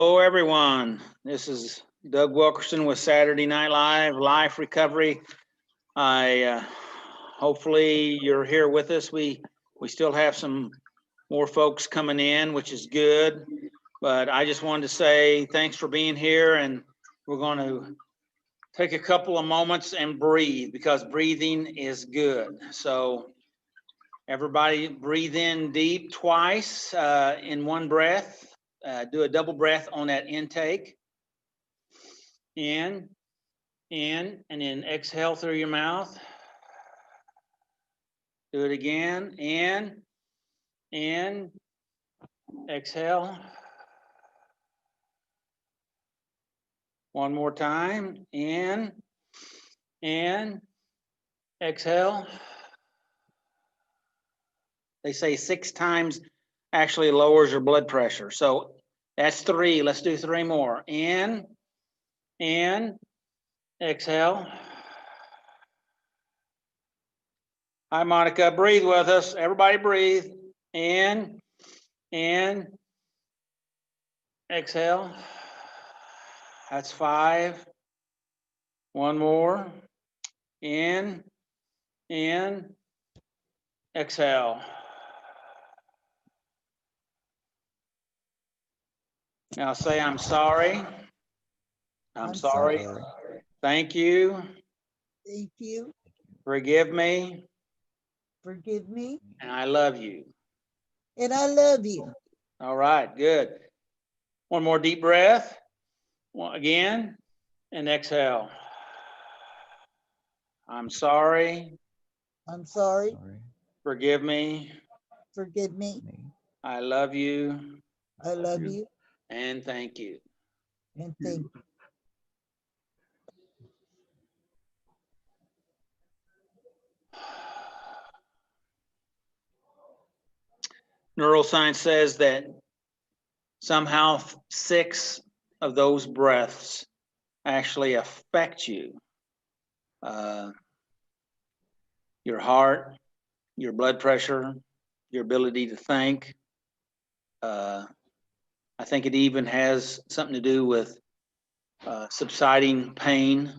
Hello, everyone. This is Doug Wilkerson with Saturday Night Live, Life Recovery. Hopefully you're here with us. We still have some more folks coming in, which is good. But I just wanted to say thanks for being here, and we're going to take a couple of moments and breathe, because breathing is good. So everybody breathe in deep twice in one breath. Do a double breath on that intake. In, and then exhale through your mouth. Do it again. In, exhale. One more time. In, exhale. They say 6 times actually lowers your blood pressure. So that's 3. Let's do 3 more. In, exhale. Hi, Monica. Breathe with us. Everybody breathe. In, exhale. That's 5. One more. In, exhale. Now say, I'm sorry. I'm sorry. Thank you. Thank you. Forgive me. Forgive me. And I love you. And I love you. All right, good. One more deep breath. Again, and exhale. I'm sorry. I'm sorry. Forgive me. Forgive me. I love you. I love you. And thank you. And thank you. Neuroscience says that somehow 6 of those breaths actually affect you. Your heart, your blood pressure, your ability to think. I think it even has something to do with subsiding pain.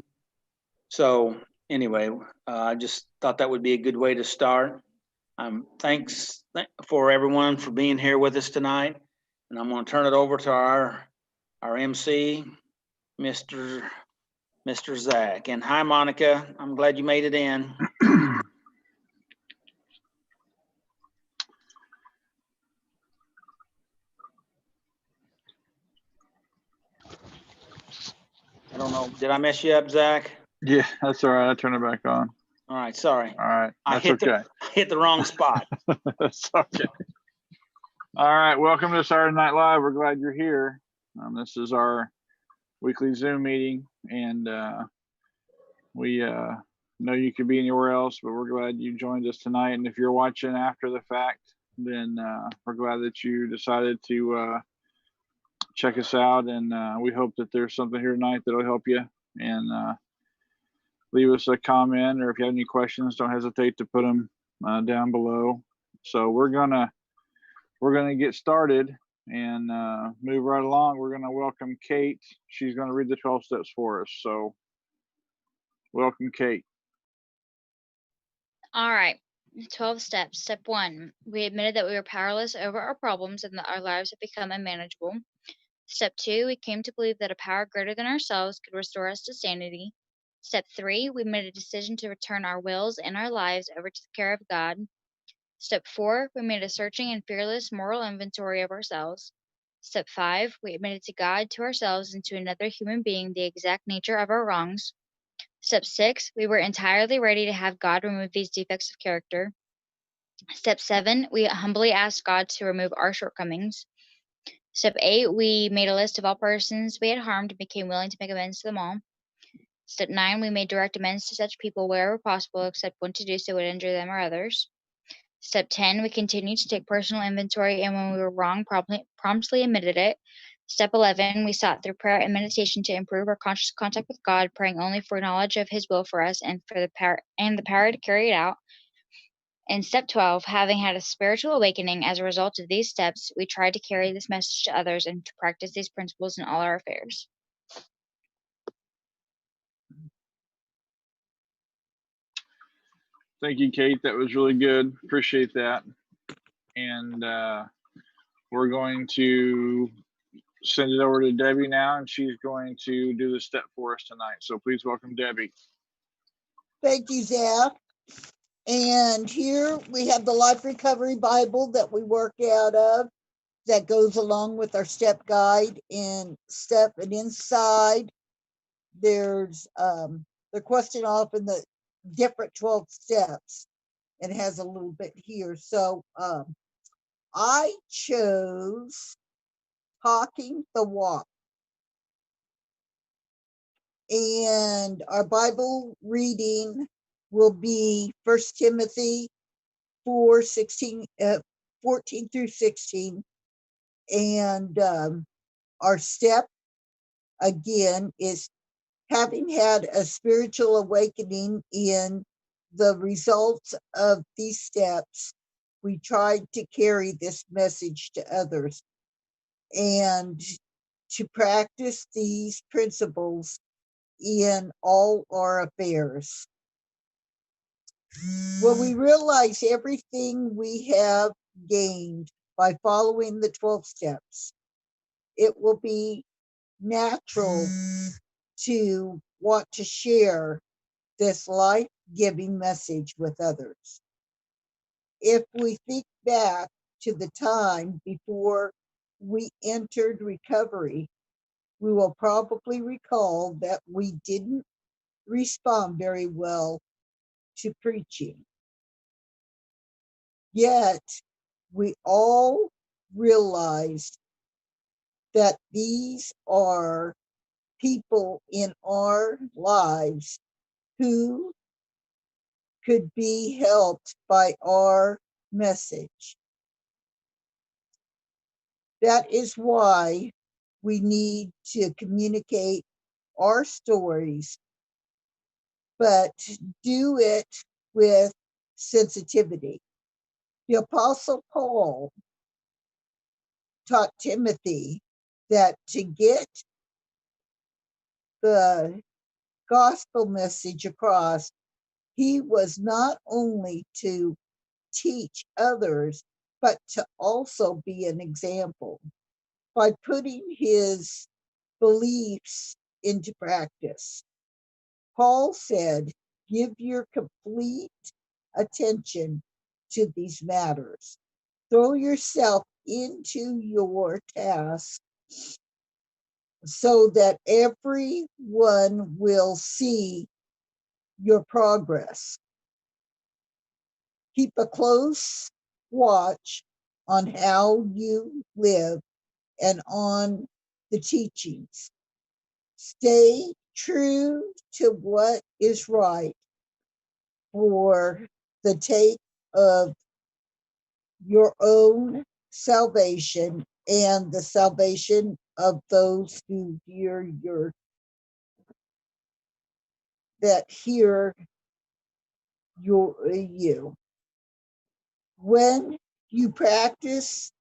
So anyway, I just thought that would be a good way to start. Thanks for everyone for being here with us tonight. And I'm going to turn it over to our MC, Mr. Zach. And hi, Monica. I'm glad you made it in. I don't know. Did I mess you up, Zach? Yeah, that's all right. I turn it back on. All right. Sorry. All right. That's I hit the wrong spot. That's okay. All right. Welcome to Saturday Night Live. We're glad you're here. This is our weekly Zoom meeting, and we know you could be anywhere else, but we're glad you joined us tonight. And if you're watching after the fact, then we're glad that you decided to check us out. And we hope that there's something here tonight that'll help you. And leave us a comment, or if you have any questions, don't hesitate to put them down below. So we're gonna get started and move right along. We're gonna welcome Kate. She's gonna read the 12 steps for us. So welcome, Kate. All right. 12 steps. Step 1, we admitted that we were powerless over our problems and that our lives had become unmanageable. Step 2, we came to believe that a power greater than ourselves could restore us to sanity. Step 3, we made a decision to return our wills and our lives over to the care of God. Step 4, we made a searching and fearless moral inventory of ourselves. Step 5, we admitted to God, to ourselves, and to another human being the exact nature of our wrongs. Step 6, we were entirely ready to have God remove these defects of character. Step 7, we humbly asked God to remove our shortcomings. Step 8, we made a list of all persons we had harmed and became willing to make amends to them all. Step 9, we made direct amends to such people wherever possible, except when to do so would injure them or others. Step 10, we continued to take personal inventory, and when we were wrong, promptly admitted it. Step 11, we sought through prayer and meditation to improve our conscious contact with God, praying only for knowledge of His will for us and for the power to carry it out. In step 12, having had a spiritual awakening as a result of these steps, we tried to carry this message to others and to practice these principles in all our affairs. Thank you, Kate. That was really good. Appreciate that. And we're going to send it over to Debbie now, and she's going to do the step for us tonight. So please welcome Debbie. Thank you, Zach. And here we have the Life Recovery Bible that we work out of that goes along with our step guide and inside there's the question off in the different 12 steps. It has a little bit here. So I chose Talking the Walk. And our Bible reading will be 1 Timothy 4:16, 14 through 16. And our step again is having had a spiritual awakening in the results of these steps. We tried to carry this message to others and to practice these principles in all our affairs. When we realize everything we have gained by following the 12 steps, it will be natural to want to share this life-giving message with others. If we think back to the time before we entered recovery, we will probably recall that we didn't respond very well to preaching. Yet, we all realized that these are people in our lives who could be helped by our message. That is why we need to communicate our stories, but do it with sensitivity. The Apostle Paul taught Timothy that to get the gospel message across, he was not only to teach others, but to also be an example by putting his beliefs into practice. Paul said, give your complete attention to these matters. Throw yourself into your task so that everyone will see your progress. Keep a close watch on how you live and on the teachings. Stay true to what is right for the sake of your own salvation and the salvation of those who hear you. When you practice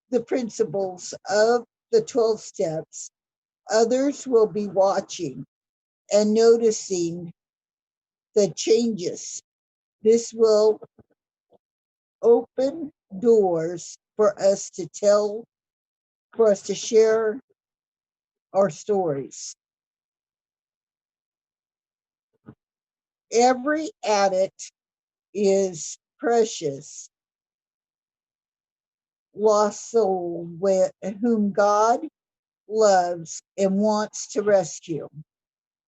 the principles of the 12 steps, others will be watching and noticing the changes. This will open doors for us to share our stories. Every addict is precious, lost soul whom God loves and wants to rescue.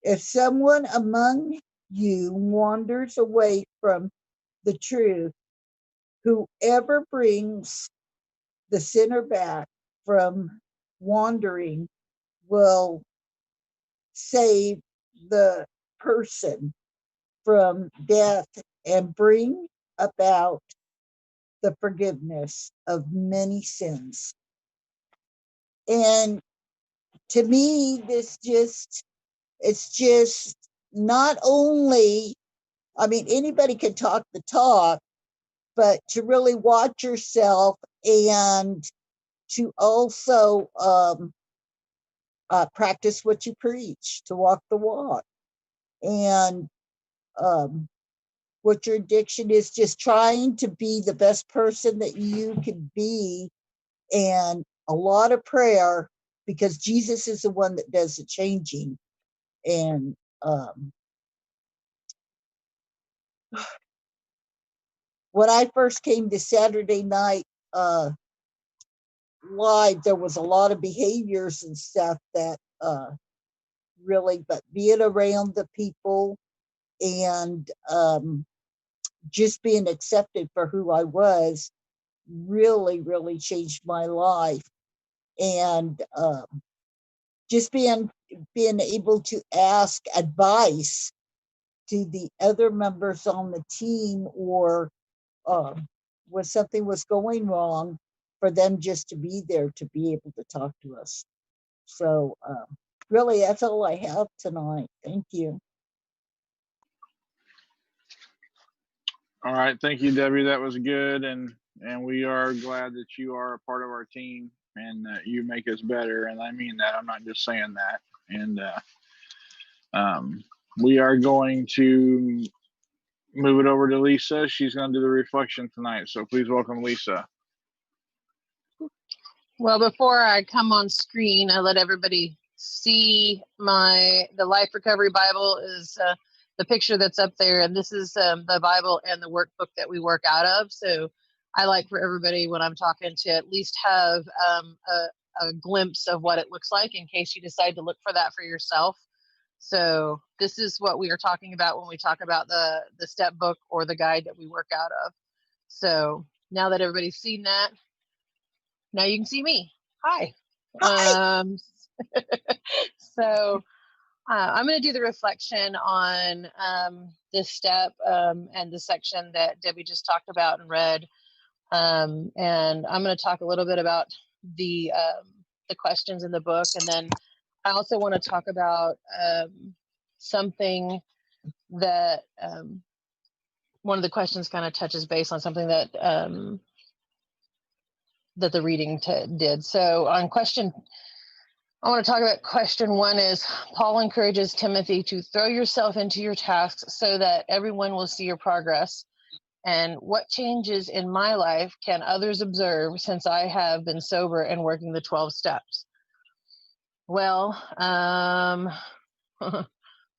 If someone among you wanders away from the truth, whoever brings the sinner back from wandering will save the person from death and bring about the forgiveness of many sins. And to me, it's just not only, I mean, anybody can talk the talk, but to really watch yourself and to also practice what you preach, to walk the walk. And what your addiction is, just trying to be the best person that you can be, and a lot of prayer, because Jesus is the one that does the changing. And when I first came to Saturday night live, there was a lot of behaviors and stuff that really, but being around the people and just being accepted for who I was really, really changed my life. And just being able to ask advice to the other members on the team, or when something was going wrong, for them just to be there to be able to talk to us. So really, that's all I have tonight. Thank you. All right, thank you, Debbie. That was good, and we are glad that you are a part of our team and that you make us better. And I mean that. I'm not just saying that. And we are going to move it over to Lisa. She's going to do the reflection tonight. So please welcome Lisa. Well, before I come on screen, I let everybody see the Life Recovery Bible is the picture that's up there. And this is the Bible and the workbook that we work out of. So I like for everybody, when I'm talking, to at least have a glimpse of what it looks like in case you decide to look for that for yourself. So this is what we are talking about when we talk about the step book or the guide that we work out of. So now that everybody's seen that, now you can see me. Hi. So I'm going to do the reflection on this step and the section that Debbie just talked about and read. And I'm going to talk a little bit about the questions in the book. And then I also want to talk about something that one of the questions kind of touches base on something that that the reading did. So on question, I want to talk about question 1 is Paul encourages Timothy to throw yourself into your tasks so that everyone will see your progress. And what changes in my life can others observe since I have been sober and working the 12 steps? Well,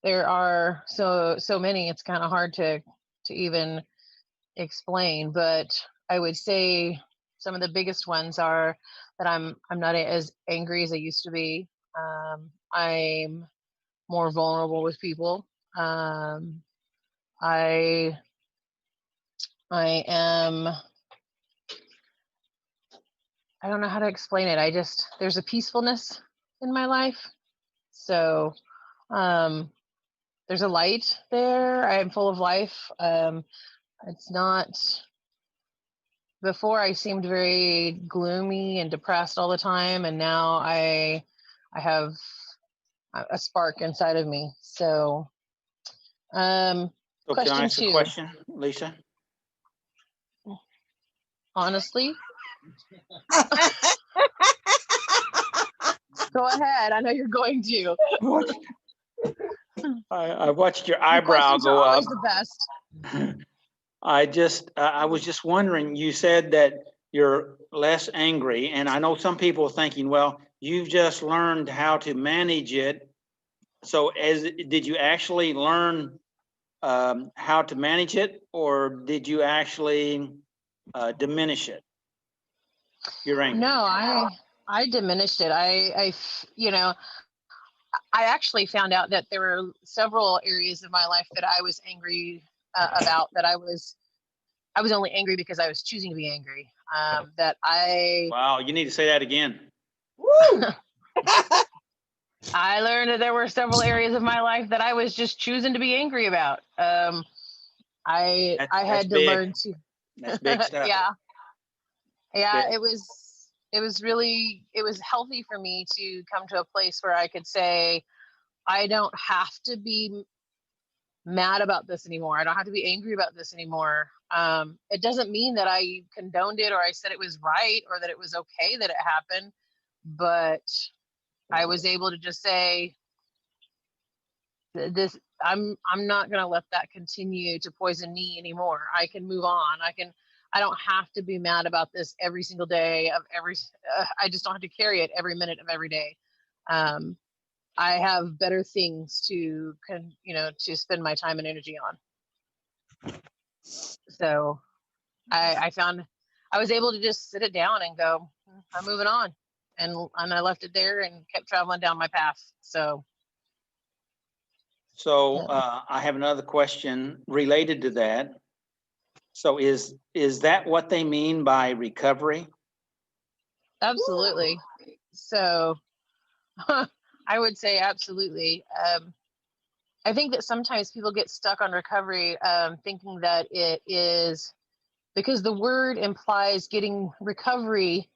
there are so many, it's kind of hard to even explain, but I would say some of the biggest ones are that I'm not as angry as I used to be. I'm more vulnerable with people. I am, I don't know how to explain it. There's a peacefulness in my life. So there's a light there. I am full of life. It's not, before I seemed very gloomy and depressed all the time, and now I have a spark inside of me. So, So can I question ask 2, a question, Lisa? honestly, go ahead. I know you're going to. I watched your Your eyebrow questions are go up. always the best. I was just wondering, you said that you're less angry, and I know some people are thinking, well, you've just learned how to manage it. So did you actually learn how to manage it, or did you actually diminish it? Your anger? No, I diminished it. I actually found out that there were several areas of my life that I was angry about, that I was only angry because I was choosing to be angry. Wow, you need to say that again. Woo! I learned that there were several areas of my life that I was just choosing to be angry about. I had to learn to. That's big stuff. Yeah. Big. It was healthy for me to come to a place where I could say, I don't have to be mad about this anymore. I don't have to be angry about this anymore. It doesn't mean that I condoned it or I said it was right or that it was okay that it happened, but I was able to just say this, I'm not going to let that continue to poison me anymore. I can move on. I don't have to be mad about this every single day of I just don't have to carry it every minute of every day. I have better things to spend my time and energy on. So I found I was able to just sit it down and go, I'm moving on. And I left it there and kept traveling down my path. So I have another question related to that. So is that what they mean by recovery? absolutely. So I would say absolutely. I think that sometimes people get stuck on recovery, thinking that it is because the word implies getting recovery.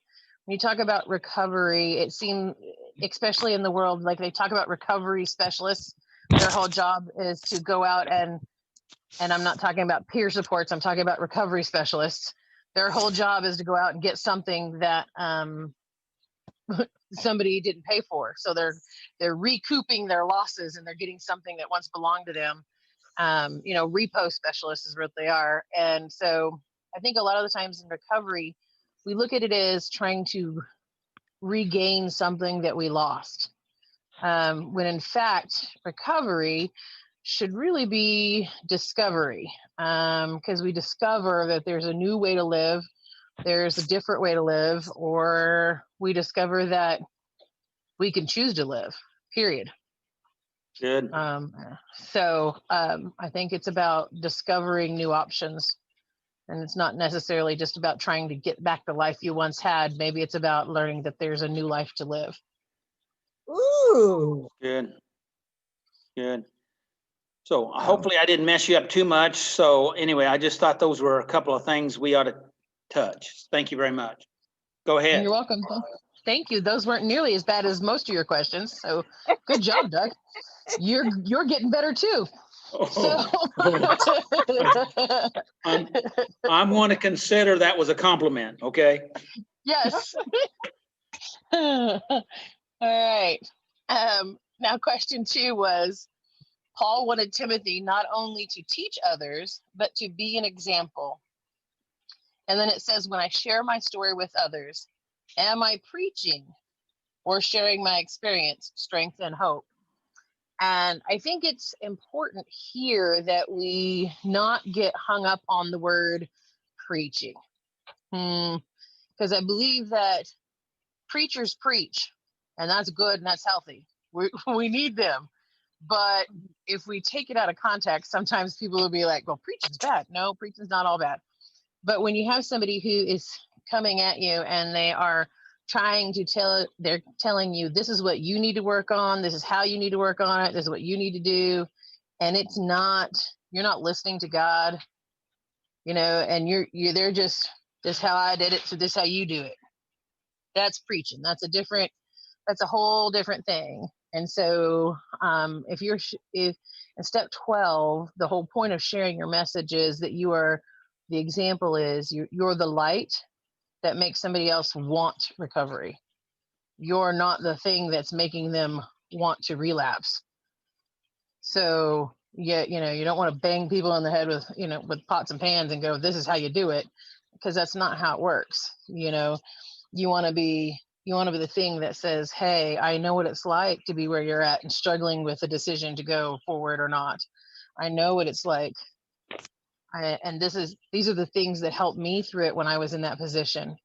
When you talk about recovery, it seems, especially in the world, like they talk about recovery specialists, their whole job is to go out and I'm not talking about peer supports, I'm talking about recovery specialists. Their whole job is to go out and get something that somebody didn't pay for. So they're recouping their losses and they're getting something that once belonged to them. Repo specialists is what they are. And so I think a lot of the times in recovery, we look at it as trying to regain something that we lost. When in fact, recovery should really be discovery, because we discover that there's a new way to live, there's a different way to live, or we discover that we can choose to live, period. Good. So I think it's about discovering new options. And it's not necessarily just about trying to get back the life you once had. Maybe it's about learning that there's a new life to live. Ooh. Good. Good. So hopefully I didn't mess you up too much. So anyway, I just thought those were a couple of things we ought to touch. Thank you very much. Go ahead. You're welcome. Thank you. Those weren't nearly as bad as most of your questions. So good job, Doug. You're getting better too. So I'm going to consider that was a compliment. Okay. yes. All right. Now question 2 was, Paul wanted Timothy not only to teach others, but to be an example. And then it says, when I share my story with others, am I preaching or sharing my experience, strength, and hope? And I think it's important here that we not get hung up on the word preaching. Because I believe that preachers preach, and that's good and that's healthy. We need them. But if we take it out of context, sometimes people will be like, well, preaching's bad. No, preaching's not all bad. But when you have somebody who is coming at you and they are trying to they're telling you, this is what you need to work on, this is how you need to work on it, this is what you need to do, and you're not listening to God, and they're just, this how I did it, so this how you do it. That's preaching. That's a whole different thing. And so if in step 12, the whole point of sharing your message is that the example is you're the light that makes somebody else want recovery. You're not the thing that's making them want to relapse. So you don't want to bang people in the head with pots and pans and go, this is how you do it, because that's not how it works. You want to be the thing that says, hey, I know what it's like to be where you're at and struggling with a decision to go forward or not. I know what it's like. These are the things that helped me through it when I was in that position.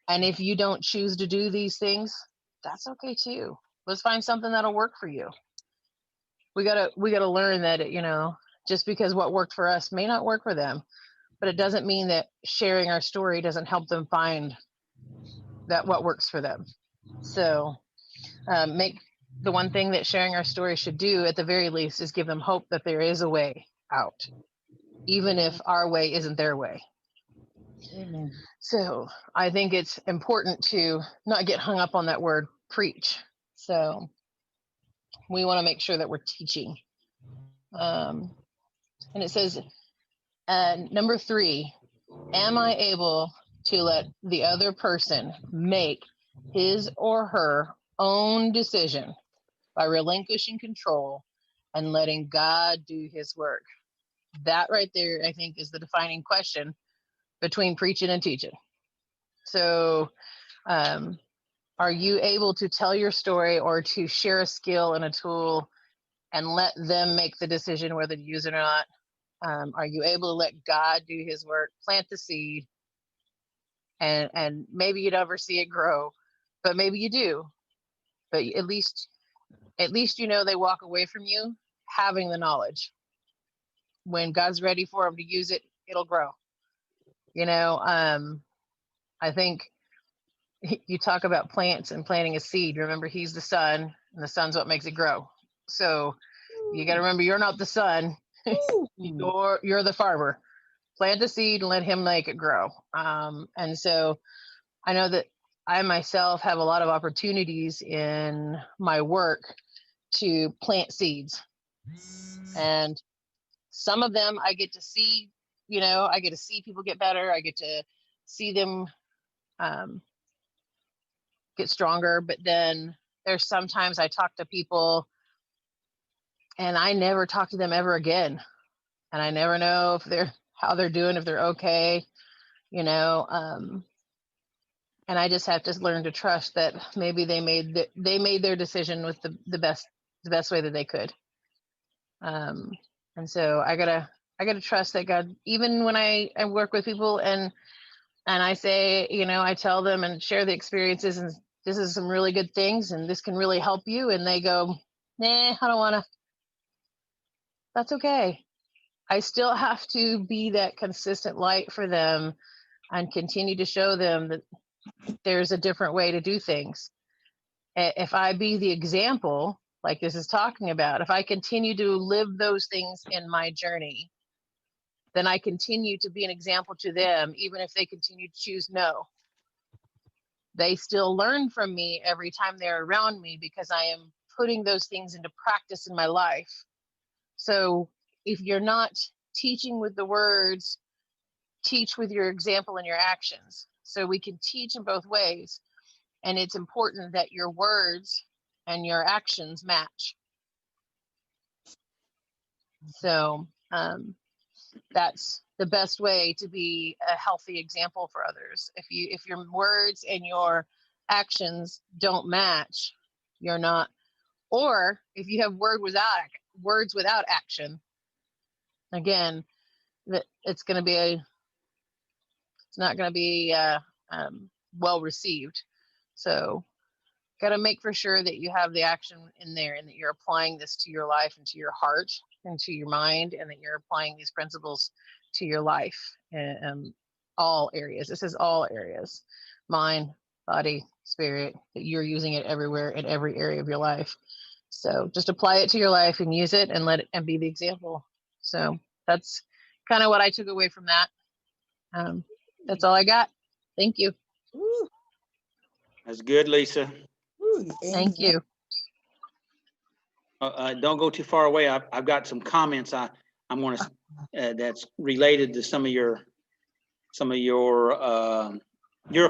And if you don't choose to do these things, that's okay too. Let's find something that'll work for you. We gotta learn that, just because what worked for us may not work for them, but it doesn't mean that sharing our story doesn't help them find that what works for them. So make the one thing that sharing our story should do at the very least is give them hope that there is a way out, even if our way isn't their way. Amen. So I think it's important to not get hung up on that word preach. So we want to make sure that we're teaching. And it says, number 3, Am I able to let the other person make his or her own decision by relinquishing control and letting God do his work? That right there, I think, is the defining question between preaching and teaching. So, are you able to tell your story or to share a skill and a tool and let them make the decision whether to use it or not? Are you able to let God do his work, plant the seed, and maybe you never see it grow, but maybe you do. But at least you know they walk away from you having the knowledge. When God's ready for them to use it, it'll grow. You know, I think you talk about plants and planting a seed. Remember, he's the sun, and the sun's what makes it grow. So you got to remember, you're not the sun. You're the farmer. Plant the seed and let him make it grow. And so I know that I myself have a lot of opportunities in my work to plant seeds. And some of them I get to see, you know, I get to see people get better. I get to see them get stronger. But then there's sometimes I talk to people and I never talk to them ever again. And I never know if how they're doing, if they're okay, you know. And I just have to learn to trust that maybe they made their decision with the best way that they could. And so I gotta trust that God, even when I work with people and I say, you know, I tell them and share the experiences and this is some really good things and this can really help you. And they go, nah, I don't wanna. That's okay. I still have to be that consistent light for them and continue to show them that there's a different way to do things. If I be the example, like this is talking about, if I continue to live those things in my journey, then I continue to be an example to them, even if they continue to choose no. They still learn from me every time they're around me because I am putting those things into practice in my life. So if you're not teaching with the words, teach with your example and your actions. So we can teach in both ways. And it's important that your words and your actions match. So that's the best way to be a healthy example for others. If your words and your actions don't match, you're not. Or if you have words without action, again, it's not going to be well received. So got to make for sure that you have the action in there and that you're applying this to your life and to your heart and to your mind, and that you're applying these principles to your life in all areas. This is all areas, mind, body, spirit, that you're using it everywhere in every area of your life. So just apply it to your life and use it and let it and be the example. So that's kind of what I took away from that. That's all I got. Thank you. That's good, Lisa. Thank you. Don't go too far away. I've got some comments I'm going to that's related to some of your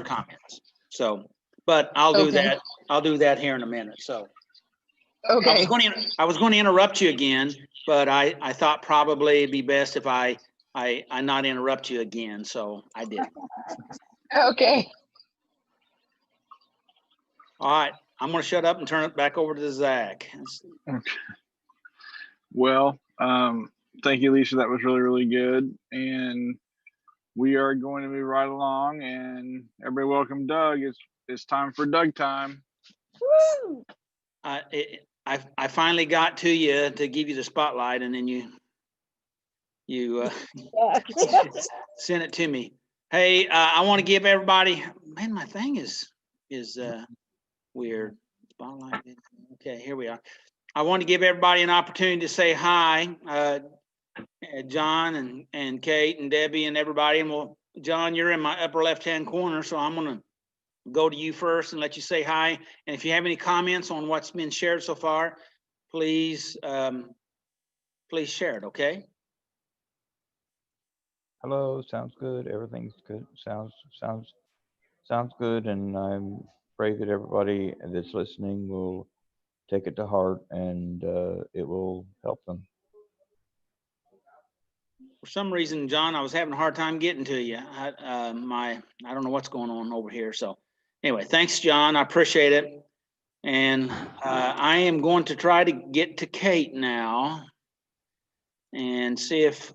comments. So, but I'll do Okay. that. I'll do that here in a minute. So, Okay. I was going to interrupt you again, but I thought probably it'd be best if I not interrupt you again. So I did. Okay. All right. I'm going to shut up and turn it back over to Zach. Okay. Well, thank you, Lisa. That was really, really good. And we are going to move right along. And everybody welcome Doug. It's time for Doug time. Woo! I finally got to you to give you the spotlight, and then you sent it to me. Hey, I want to give everybody. Man, my thing is weird. Spotlight. Okay, here we are. I want to give everybody an opportunity to say hi, John and Kate and Debbie and everybody. And well, John, you're in my upper left-hand corner, so I'm going to go to you first and let you say hi. And if you have any comments on what's been shared so far, please share it, okay? hello, sounds good. Everything's good. Sounds good, and I'm pray that everybody that's listening will take it to heart and it will help them. For some reason, John, I was having a hard time getting to you. I don't know what's going on over here. So anyway, thanks, John. I appreciate it. And I am going to try to get to Kate now and see if,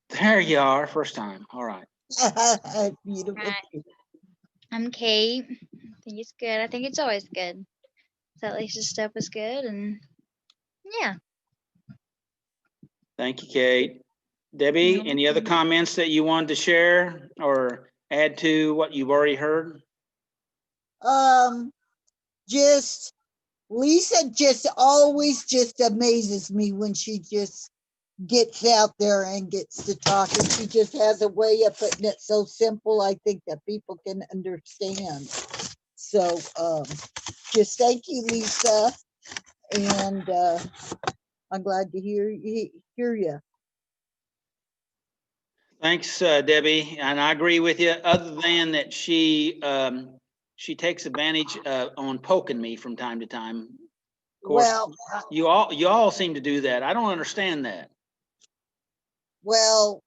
there you are, first time. All right. Beautiful. Right. I'm Kate. I think it's good. I think it's always good. That Lisa's stuff was good, and yeah. Thank you, Kate. Debbie, any other comments that you wanted to share or add to what you've already heard? Just Lisa just always just amazes me when she just gets out there and gets to talk, and she just has a way of putting it so simple, I think, that people can understand. So just thank you, Lisa, and I'm glad to hear you. Thanks, Debbie, and I agree with you. Other than that, she takes advantage on poking me from time to time. Of course, Well, you all seem to do that. I don't understand that. well,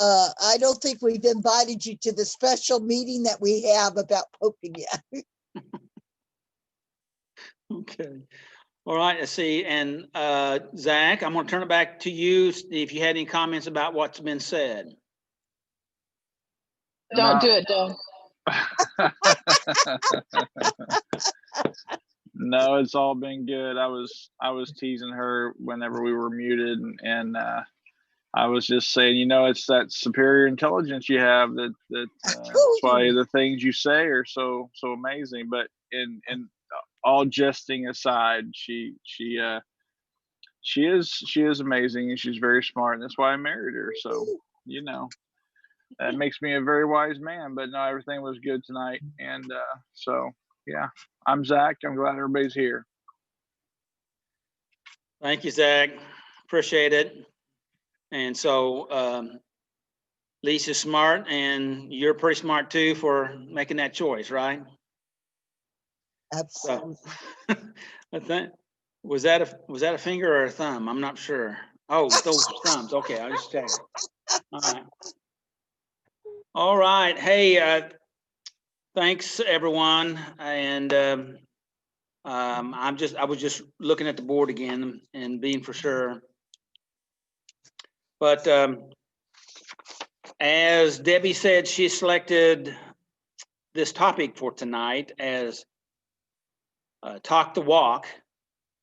I don't think we've invited you to the special meeting that we have about poking you. Okay. All right, let's see. And Zach, I'm going to turn it back to you if you had any comments about what's been said. Don't do it, Doug. No, it's all been good. I was teasing her whenever we were muted, and I was just saying, it's that superior intelligence you have that's why the things you say are so amazing. But in all jesting aside, she is amazing, and she's very smart, and that's why I married her. So that makes me a very wise man. But no, everything was good tonight, and so yeah, I'm Zach. I'm glad everybody's here. Thank you, Zach. Appreciate it. And so Lisa's smart, and you're pretty smart too for making that choice, right? Absolutely. So, I think was that a finger or a thumb? I'm not sure. Oh, those thumbs. Okay, I'll just check. All right. All right. Hey, thanks everyone. And I was just looking at the board again and being for sure. But as Debbie said, she selected this topic for tonight as Talk the Walk.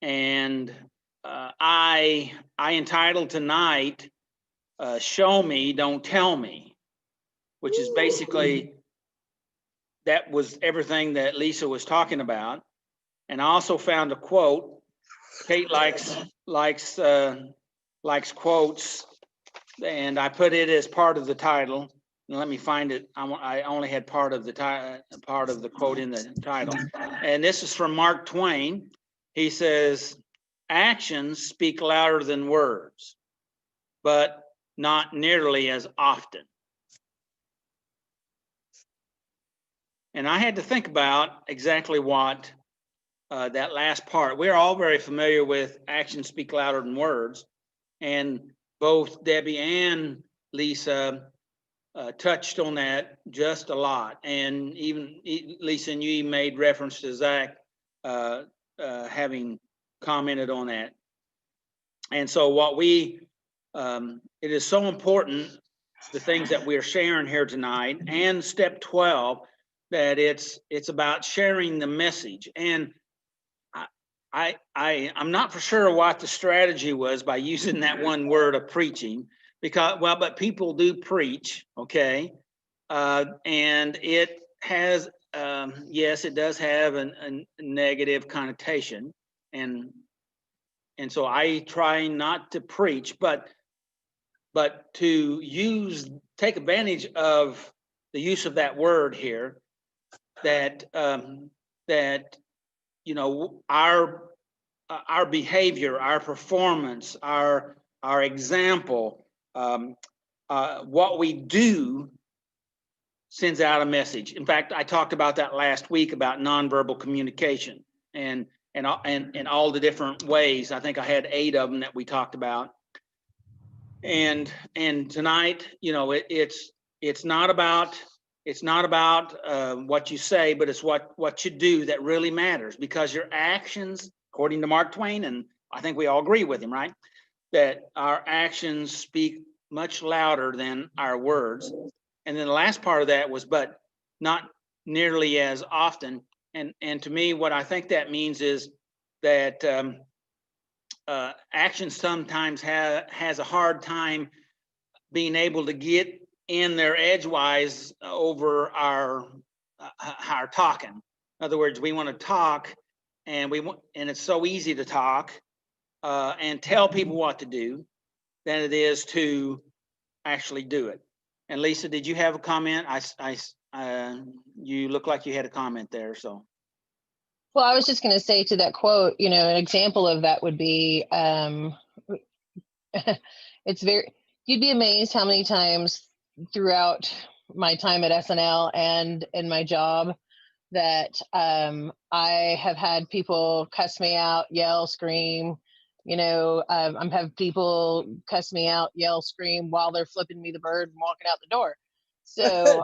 And I entitled tonight, Show Me, Don't Tell Me, which is basically, that was everything that Lisa was talking about. And I also found a quote. Kate likes quotes, and I put it as part of the title. And let me find it. I only had part of the quote in the title, and this is from Mark Twain. He says, "Actions speak louder than words, but not nearly as often." And I had to think about exactly what that last part. We're all very familiar with actions speak louder than words, and both Debbie and Lisa touched on that just a lot. And even Lisa and you made reference to Zach having commented on that. And so it is so important, the things that we're sharing here tonight, and step 12, that it's about sharing the message. And I'm not for sure what the strategy was by using that one word of preaching, because, well, but people do preach, okay? And it has, yes, it does have a negative connotation. And so I try not to preach, but to take advantage of the use of that word here, that our behavior, our performance, our our example, what we do sends out a message. In fact, I talked about that last week about nonverbal communication and all the different ways. I think I had 8 of them that we talked about. And tonight, you know, it's not about what you say, but it's what you do that really matters, because your actions, according to Mark Twain, and I think we all agree with him, right? That our actions speak much louder than our words. And then the last part of that was, but not nearly as often. And to me, what I think that means is that action sometimes has a hard time being able to get in there edgewise over our talking. In other words, we want to talk, and it's so easy to talk and tell people what to do than it is to actually do it. And Lisa, did you have a comment? You look like you had a comment there, so. Well, I was just going to say to that quote, you know, an example of that would be, you'd be amazed how many times throughout my time at SNL and in my job that I have had people cuss me out, yell, scream, you know, I'm have people cuss me out, yell, scream while they're flipping me the bird and walking out the door. So,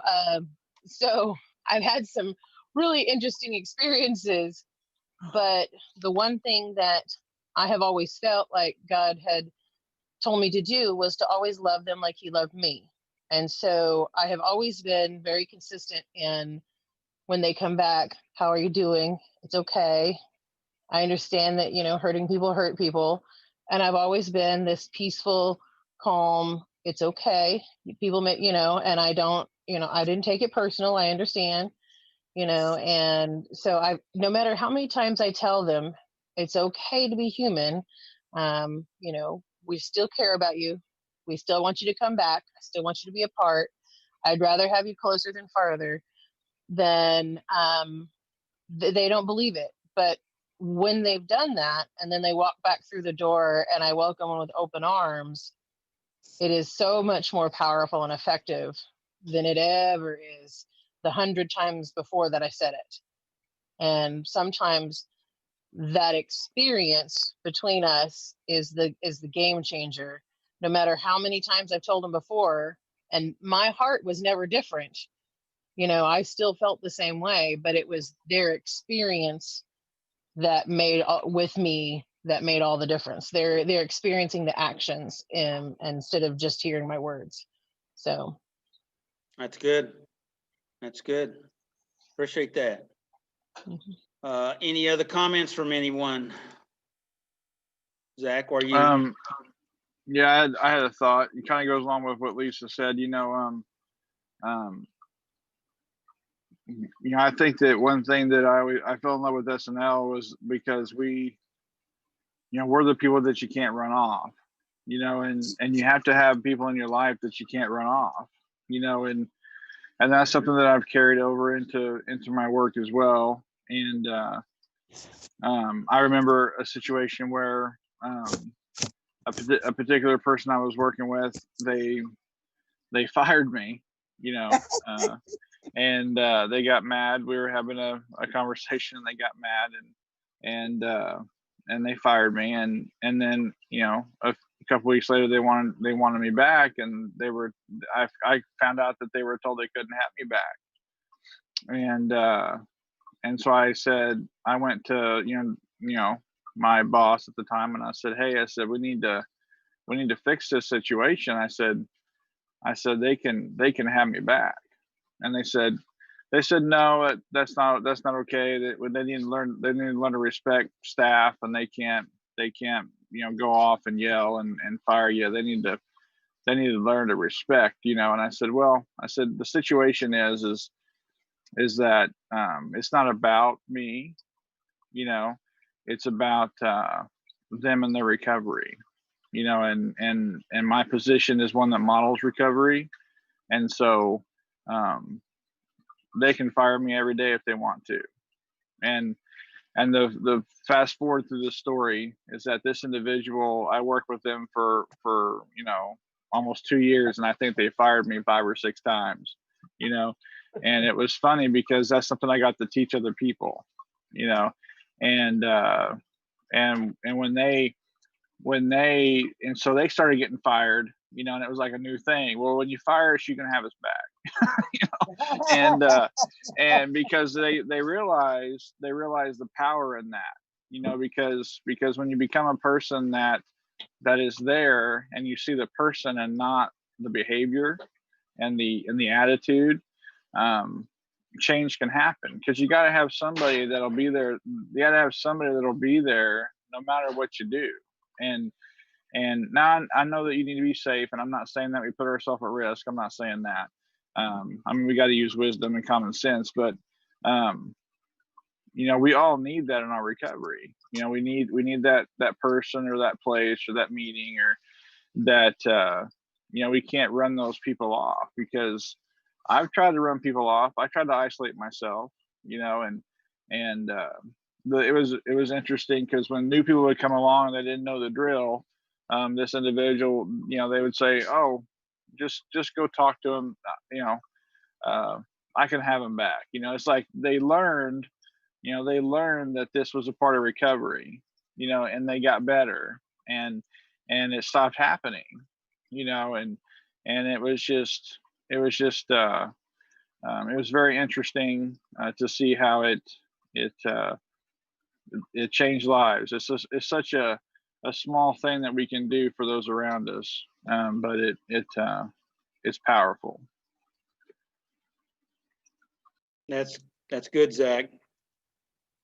so I've had some really interesting experiences, but the one thing that I have always felt like God had told me to do was to always love them like he loved me. And so I have always been very consistent in, when they come back, how are you doing? It's okay. I understand that, you know, hurting people hurt people. And I've always been this peaceful, calm, it's okay. People may, you know, and I don't, you know, I didn't take it personal. I understand, you know, and so no matter how many times I tell them it's okay to be human, you know, we still care about you. We still want you to come back. I still want you to be a part. I'd rather have you closer than farther. Then they don't believe it. But when they've done that and then they walk back through the door and I welcome them with open arms, it is so much more powerful and effective than it ever is the 100 times before that I said it. And sometimes that experience between us is the game changer. No matter how many times I've told them before, and my heart was never different. You know, I still felt the same way, but it was their experience that made with me that made all the difference. They're experiencing the actions instead of just hearing my words. So That's good. That's good. Appreciate that. Any other comments from anyone? Zach, are you? Yeah, I had a thought. It kind of goes along with what Lisa said. You know, I think that one thing that I fell in love with SNL was because we're the people that you can't run off, you know, and you have to have people in your life that you can't run off, you know, and that's something that I've carried over into my work as well. And I remember a situation where a particular person I was working with, they fired me, you know, and they got mad. We were having a conversation, and they got mad, and they fired me. And then, you know, a couple weeks later, they wanted me back, and I found out that they were told they couldn't have me back. And so I said, I went to, you know, my boss at the time, and I said, hey, I said, we need to fix this situation. I said they can have me back. And they said no, that's not okay. They need to learn to respect staff, and they can't you know, go off and yell and fire you. They need to learn to respect, you know. And I said, the situation is that it's not about me, you know, it's about them and their recovery, you know, and my position is one that models recovery. And so they can fire me every day if they want to. And the fast forward through the story is that this individual, I worked with them for almost 2 years, and I think they fired me 5 or 6 times, and it was funny because that's something I got to teach other people, and and so they started getting fired, and it was like a new thing. Well, when you fire us, you can have us back, and because they realize the power in that, because when you become a person that is there, and you see the person and not the behavior and the attitude, change can happen, because you got to have somebody that'll be there. You got to have somebody that'll be there no matter what you do. And now I know that you need to be safe, and I'm not saying that we put ourselves at risk. I'm not saying that. I mean, we got to use wisdom and common sense, but we all need that in our recovery. We need that person or that place or that meeting, or that we can't run those people off, because I've tried to run people off. I tried to isolate myself, and it was interesting, because when new people would come along and they didn't know the drill, this individual, they would say, "Oh, just go talk to him. I can have him back." It's like they learned that this was a part of recovery, and they got better, and it stopped happening, and it was just it was very interesting to see how it changed lives. It's such a small thing that we can do for those around us, but it's powerful. That's good, Zach.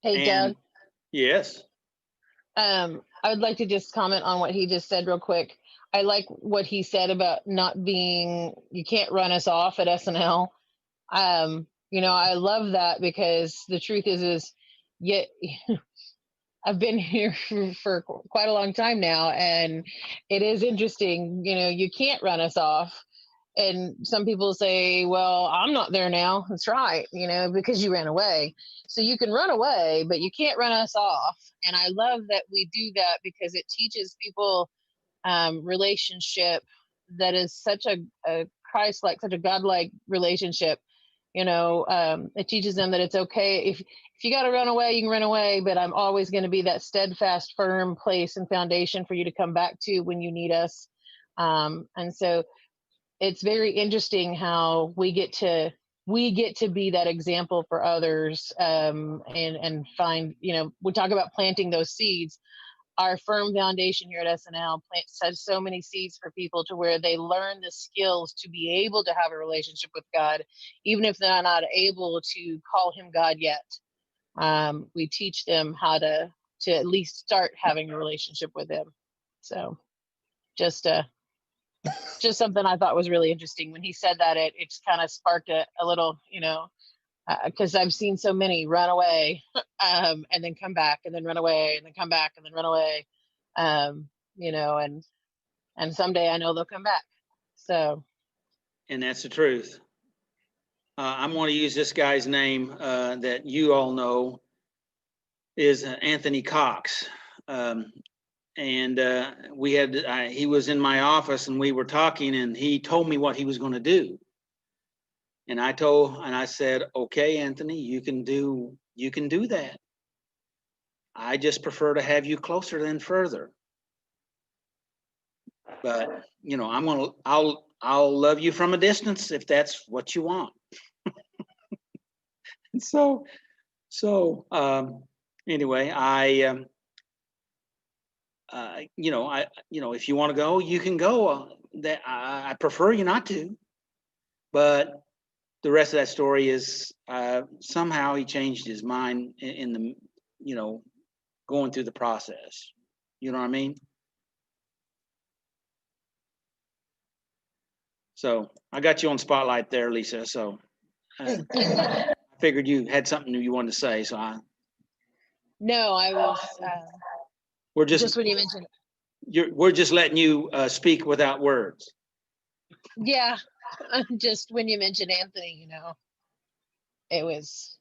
Hey, And Doug. yes, I would like to just comment on what he just said real quick. I like what he said about you can't run us off at SNL. I love that, because the truth is yet I've been here for quite a long time now, and it is interesting. You can't run us off. And some people say, well, I'm not there now. That's right, because you ran away. So you can run away, but you can't run us off. And I love that we do that, because it teaches people relationship that is such a Christ-like, such a God-like relationship. It teaches them that it's okay. If you got to run away, you can run away, but I'm always going to be that steadfast, firm place and foundation for you to come back to when you need us. And so it's very interesting how we get to be that example for others, and find, we talk about planting those seeds. Our firm foundation here at SNL plants so many seeds for people, to where they learn the skills to be able to have a relationship with God, even if they're not able to call him God yet. We teach them how to at least start having a relationship with him. So just something I thought was really interesting when he said that. It just kind of sparked a little, because I've seen so many run away, and then come back, and then run away, and then come back, and then run away, and someday I know they'll come back. So, and that's the truth. I'm going to use this guy's name that you all know is Anthony Cox. And he was in my office, and we were talking, and he told me what he was going to do. And I said, okay, Anthony, you can do that. I just prefer to have you closer than further. But, I'll love you from a distance if that's what you want. So anyway, if you want to go, you can go. That I prefer you not to, but the rest of that story is somehow he changed his mind in the, going through the process. You know what I mean? So I got you on spotlight there, Lisa. So I figured you had something you wanted to say. So no, I was. We're just when you mentioned. We're just letting you speak without words. Yeah, just when you mentioned Anthony, it was.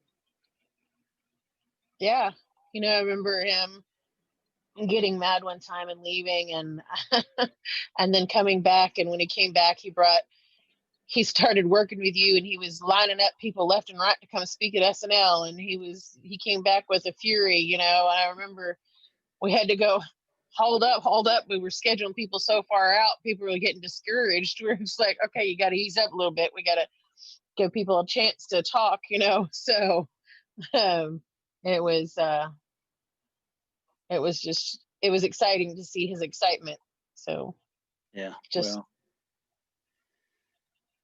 Yeah, I remember him getting mad one time and leaving, and and then coming back. And when he came back, he started working with you, and he was lining up people left and right to come speak at SNL. And he came back with a fury, And I remember we had to go, hold up. We were scheduling people so far out, people were getting discouraged. We were just like, okay, you got to ease up a little bit. We got to give people a chance to talk, So um, it was it was exciting to see his excitement. So Yeah, just well.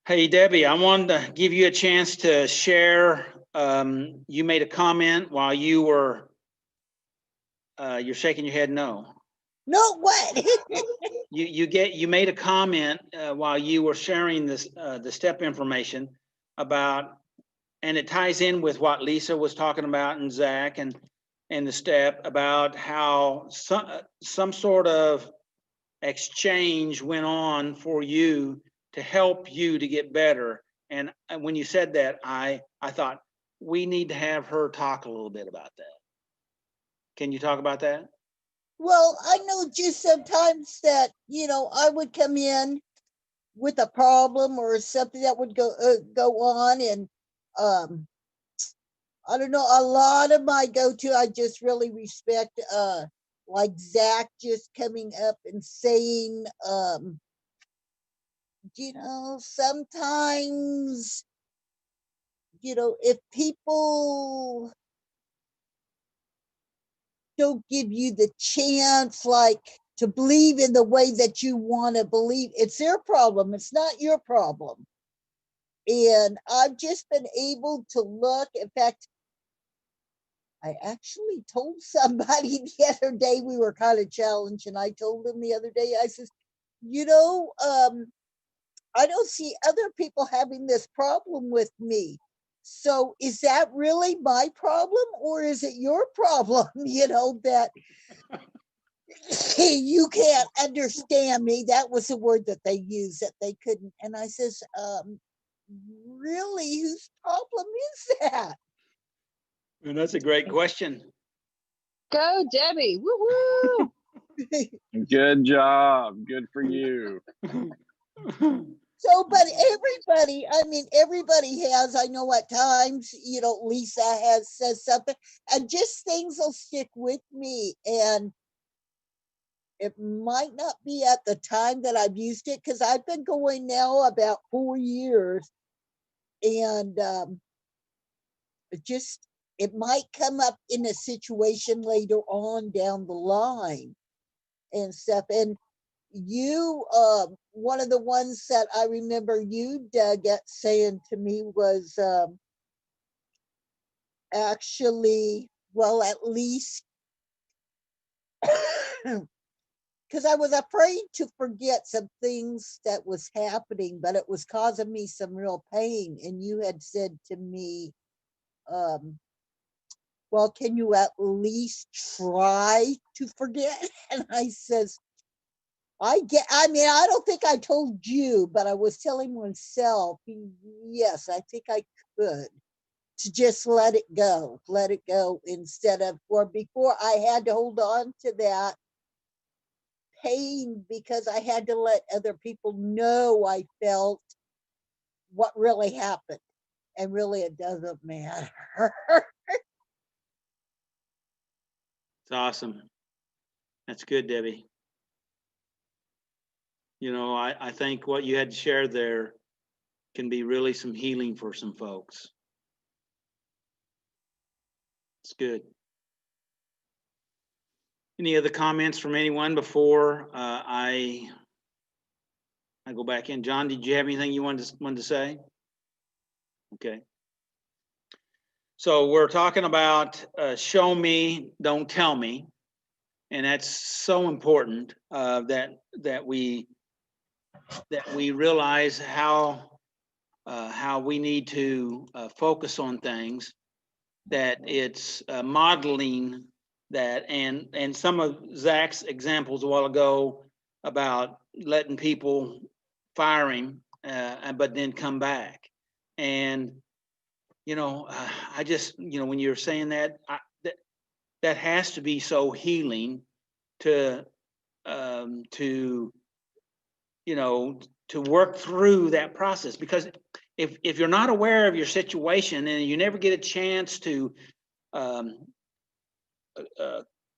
Hey, Debbie, I wanted to give you a chance to share. You made a comment while you were, you're shaking your head no. No, what? You made a comment while you were sharing this, the step information about, and it ties in with what Lisa was talking about and Zach and the step about how some sort of exchange went on for you to help you to get better. And when you said that, I thought we need to have her talk a little bit about that. Can you talk about that? Well, I know just sometimes that, I would come in with a problem or something that would go on, and I don't know, a lot of my go-to, I just really respect like Zach just coming up and saying, sometimes, if people don't give you the chance, like, to believe in the way that you want to believe, it's their problem. It's not your problem. And I've just been able to look. In fact, I actually told somebody the other day, we were kind of challenged, and I told them the other day, I says, I don't see other people having this problem with me. So is that really my problem, or is it your problem, that you can't understand me? That was the word that they used, that they couldn't. And I says, really, whose problem is that? And that's a great question. go, Debbie. Woo-hoo! Good job. Good for you. So, but everybody has, I know at times, Lisa has said something, and just things will stick with me. And it might not be at the time that I've used it, because I've been going now about 4 years, and it might come up in a situation later on down the line and stuff. And you, one of the ones that I remember you, Doug, saying to me was actually, well, at least because I was afraid to forget some things that was happening, but it was causing me some real pain. And you had said to me, well, can you at least try to forget? And I says, I don't think I told you, but I was telling myself, yes, I think I could, to just let it go, instead of, or before I had to hold on to that pain, because I had to let other people know I felt what really happened. And really, it doesn't matter. It's awesome. That's good, Debbie. I think what you had to share there can be really some healing for some folks. It's good. Any other comments from anyone before I go back in? John, did you have anything you wanted to say? Okay. So we're talking about show me, don't tell me, and that's so important that we realize how we need to focus on things, that it's modeling that, and some of Zach's examples a while ago about letting people fire him, but then come back. And I just, when you're saying that, that has to be so healing to you know, to work through that process. Because if you're not aware of your situation and you never get a chance to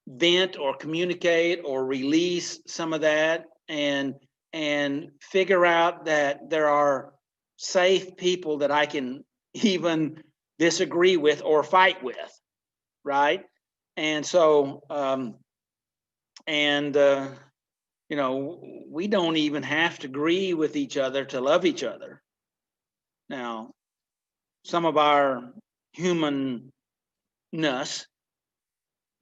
vent or communicate or release some of that, and figure out that there are safe people that I can even disagree with or fight with, right? And so you know, we don't even have to agree with each other to love each other. Now, some of our humanness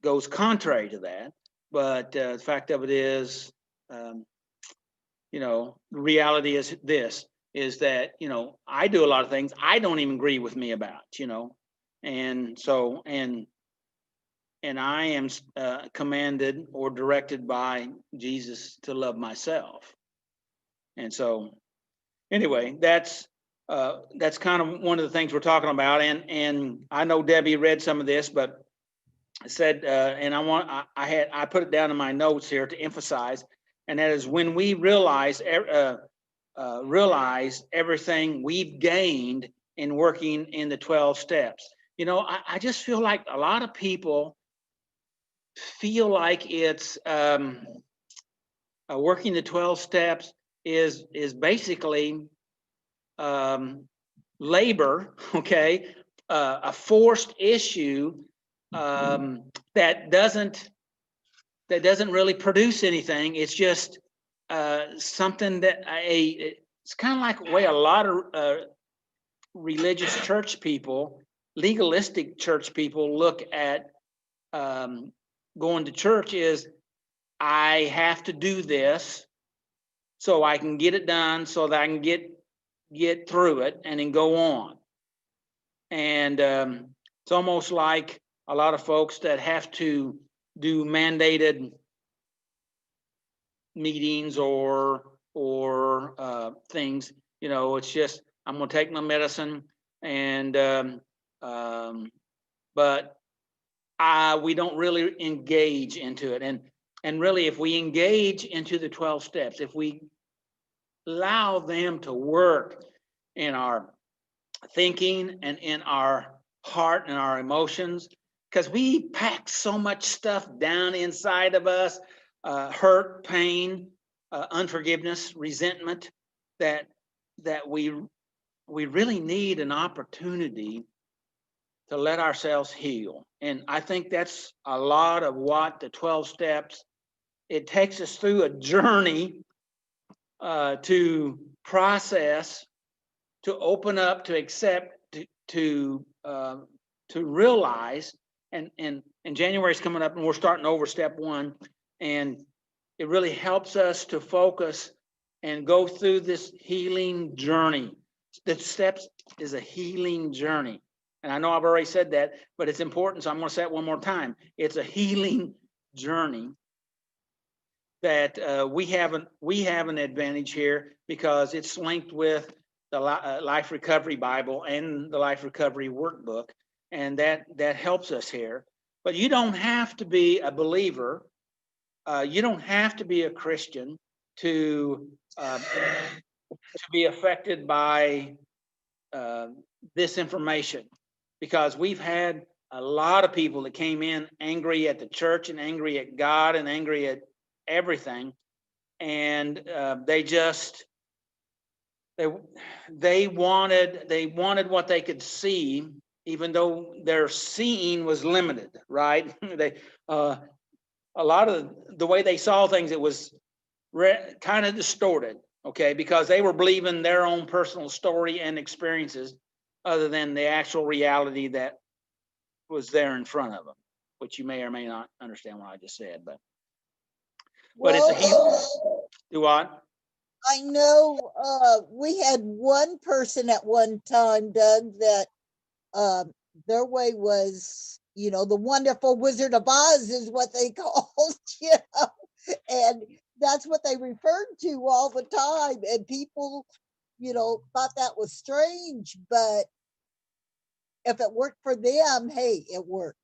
goes contrary to that, but the fact of it is, you know, the reality is this, is that, you know, I do a lot of things I don't even agree with me about, you know, and so, and I am commanded or directed by Jesus to love myself. And so, anyway, that's kind of one of the things we're talking about. And I know Debbie read some of this, but said, and I put it down in my notes here to emphasize, and that is when we realize everything we've gained in working in the 12 steps. You know, I just feel like a lot of people feel like it's working the 12 steps is basically labor, okay, a forced issue that doesn't really produce anything. It's just something that it's kind of like the way a lot of religious church people, legalistic church people look at going to church is, I have to do this so I can get it done, so that I can get through it and then go on. And it's almost like a lot of folks that have to do mandated meetings or things, you know, it's just, I'm going to take my medicine, and but we don't really engage into it. And really, if we engage into the 12 steps, if we allow them to work in our thinking and in our heart and our emotions, because we pack so much stuff down inside of us, hurt, pain, unforgiveness, resentment, that we really need an opportunity to let ourselves heal. And I think that's a lot of what the 12 steps, it takes us through a journey to process, to open up, to accept, to realize. And January is coming up, and we're starting over step 1, and it really helps us to focus and go through this healing journey. The steps is a healing journey, and I know I've already said that, but it's important, so I'm going to say it one more time. It's a healing journey that we have an advantage here, because it's linked with the Life Recovery Bible and the Life Recovery Workbook, and that helps us here. But you don't have to be a believer. You don't have to be a Christian to be affected by this information, because we've had a lot of people that came in angry at the church and angry at God and angry at everything, and they wanted what they could see, even though their seeing was limited, right? A lot of the way they saw things, it was kind of distorted, okay, because they were believing their own personal story and experiences other than the actual reality that was there in front of them, which you may or may not understand what I just said, but it's a healing. Do what? I know we had one person at one time, Doug, that their way was, you know, the wonderful Wizard of Oz is what they called, you know, and that's what they referred to all the time. And people, you know, thought that was strange, but if it worked for them, hey, it worked.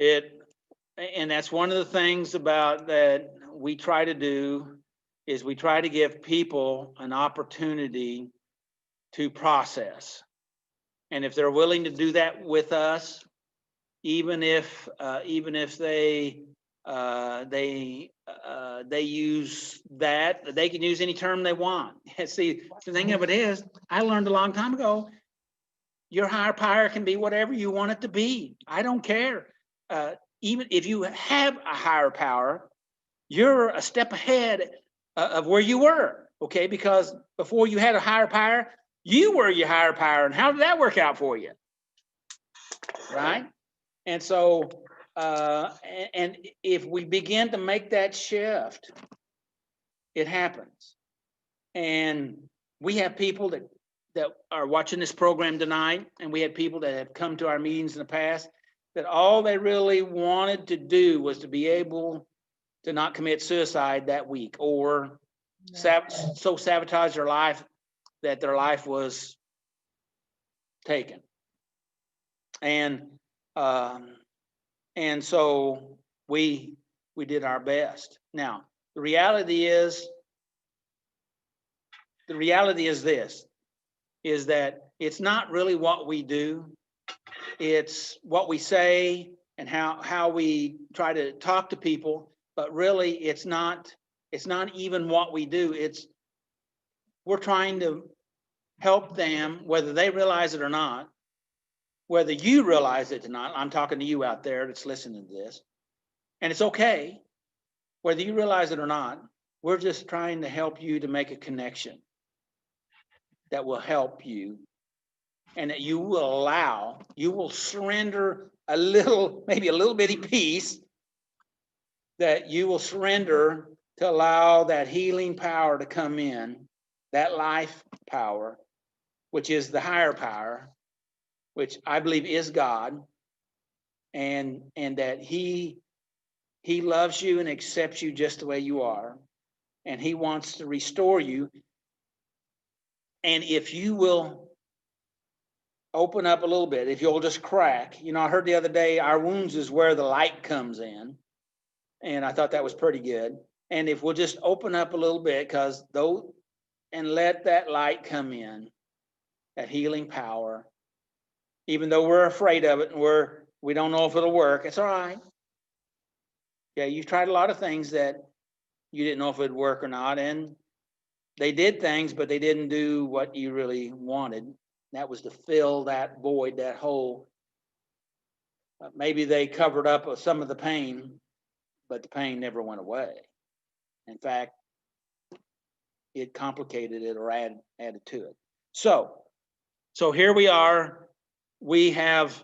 And that's one of the things about that we try to do is we try to give people an opportunity to process. And if they're willing to do that with us, even if they use that, they can use any term they want. See, the thing of it is, I learned a long time ago, your higher power can be whatever you want it to be. I don't care. Even if you have a higher power, you're a step ahead of where you were, okay? Because before you had a higher power, you were your higher power. And how did that work out for you? Right? And so, and if we begin to make that shift, it happens. And we have people that are watching this program tonight, and we had people that have come to our meetings in the past, that all they really wanted to do was to be able to not commit suicide that week, or so sabotage their life that their life was taken. And so we did our best. Now, the reality is this, is that it's not really what we do, it's what we say and how we try to talk to people, but really it's not even what we do. We're trying to help them, whether they realize it or not, whether you realize it or not. I'm talking to you out there that's listening to this, and it's okay, whether you realize it or not. We're just trying to help you to make a connection that will help you, and that you will surrender a little, maybe a little bitty piece, that you will surrender to allow that healing power to come in, that life power, which is the higher power, which I believe is God, and that he loves you and accepts you just the way you are, and he wants to restore you. And if you will open up a little bit, if you'll just crack, I heard the other day, our wounds is where the light comes in. And I thought that was pretty good. And if we'll just open up a little bit, and let that light come in, that healing power, even though we're afraid of it and we don't know if it'll work, it's all right. Yeah, you've tried a lot of things that you didn't know if it'd work or not. And they did things, but they didn't do what you really wanted. That was to fill that void, that hole. Maybe they covered up some of the pain, but the pain never went away. In fact, it complicated it or added to it. So here we are. This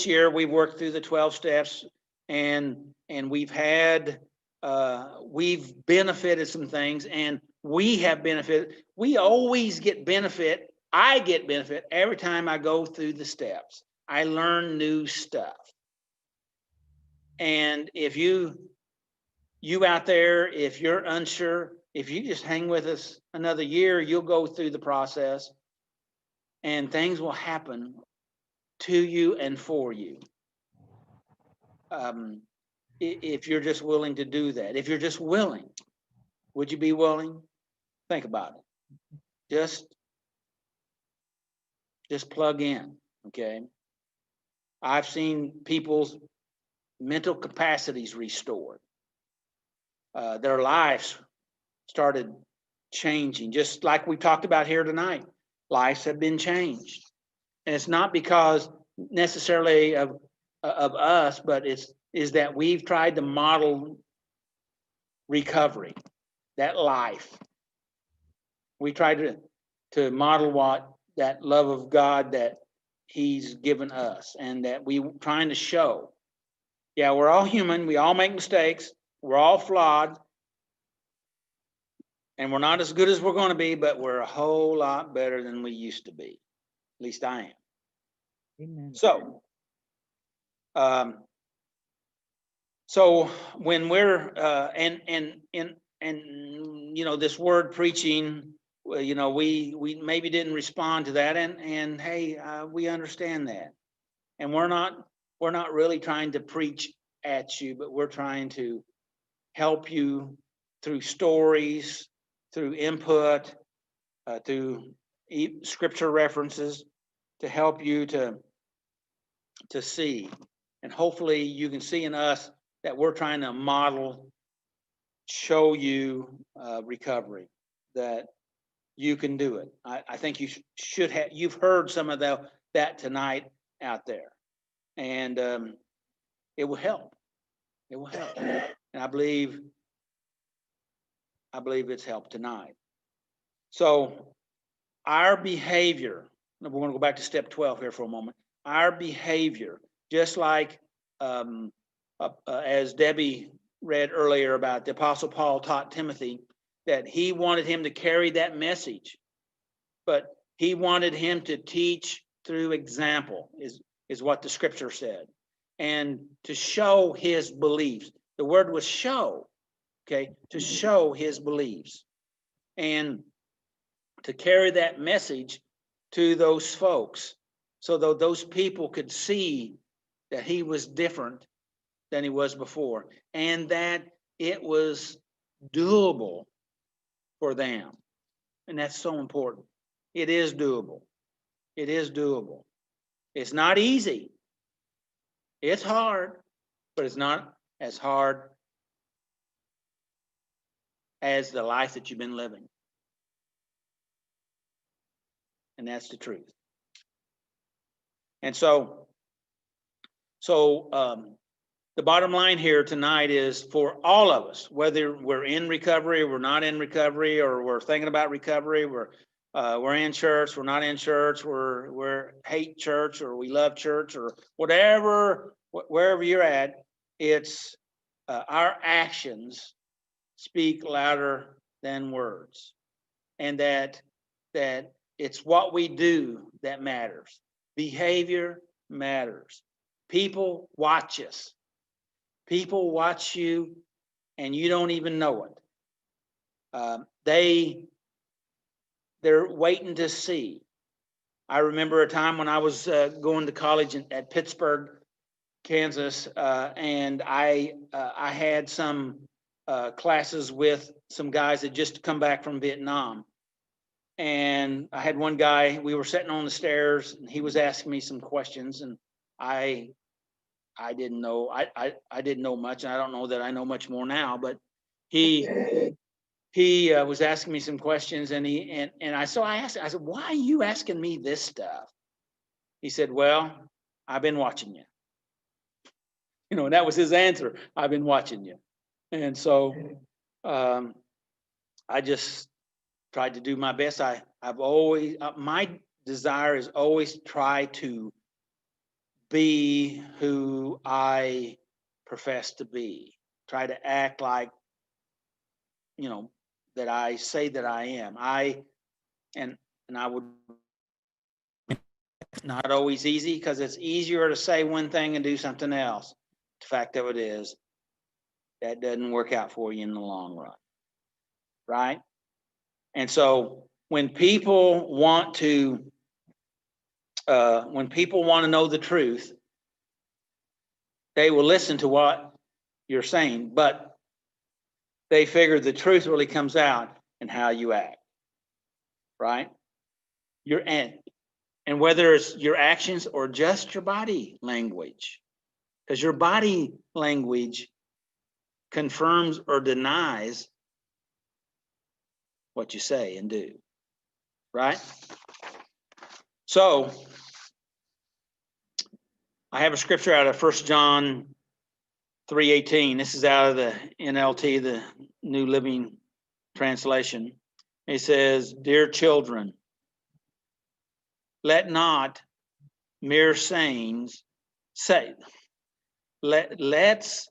year we've worked through the 12 steps, and we've benefited some things, and we have benefited. We always get benefit. I get benefit every time I go through the steps. I learn new stuff. And if you out there, if you're unsure, if you just hang with us another year, you'll go through the process and things will happen to you and for you. If you're just willing to do that, if you're just willing, would you be willing? Think about it. Just plug in, okay? I've seen people's mental capacities restored. Their lives started changing, just like we talked about here tonight. Lives have been changed. And it's not because necessarily of us, but is that we've tried to model recovery, that life. We tried to model what that love of God that he's given us, and that we trying to show. Yeah, we're all human. We all make mistakes. We're all flawed. And we're not as good as we're going to be, but we're a whole lot better than we used to be. At least I am. Amen. So, so when we're this word preaching, we maybe didn't respond to that, and hey, we understand that. And we're not really trying to preach at you, but we're trying to help you through stories, through input, through scripture references, to help you to see. And hopefully you can see in us that we're trying to model, show you recovery, that you can do it. I think you should have, you've heard some of that tonight out there, and it will help. It will help. And I believe it's helped tonight. So our behavior, we're going to go back to step 12 here for a moment. Our behavior, just like as Debbie read earlier about the Apostle Paul taught Timothy, that he wanted him to carry that message, but he wanted him to teach through example, is what the scripture said, and to show his beliefs. The word was show, okay, to show his beliefs, and to carry that message to those folks, so that those people could see that he was different than he was before, and that it was doable for them. And that's so important. It is doable. It is doable. It's not easy. It's hard, but it's not as hard as the life that you've been living. And that's the truth. And so the bottom line here tonight is for all of us, whether we're in recovery, or we're not in recovery, or we're thinking about recovery, we're in church, we're not in church, we're hate church, or we love church, or whatever, wherever you're at, it's our actions speak louder than words, and that it's what we do that matters. Behavior matters. People watch us. People watch you, and you don't even know it. They're waiting to see. I remember a time when I was going to college at Pittsburgh, Kansas, and I had some classes with some guys that just come back from Vietnam. And I had one guy, we were sitting on the stairs, and he was asking me some questions, and I didn't know, I didn't know much, and I don't know that I know much more now, but he was asking me some questions, and I asked him, I said, why are you asking me this stuff? He said, well, I've been watching you. And that was his answer. I've been watching you. And so I just tried to do my best. I've always, my desire is always try to be who I profess to be. Try to act like, that I say that I am. And I would, not always easy, because it's easier to say one thing and do something else. The fact of it is, that doesn't work out for you in the long run, right? And so when people want to know the truth, they will listen to what you're saying, but they figure the truth really comes out in how you act, right? And whether it's your actions or just your body language, because your body language confirms or denies what you say and do, right? So I have a scripture out of 1 John 3:18. This is out of the NLT, the New Living Translation. It says, "Dear children, let not mere sayings say, let's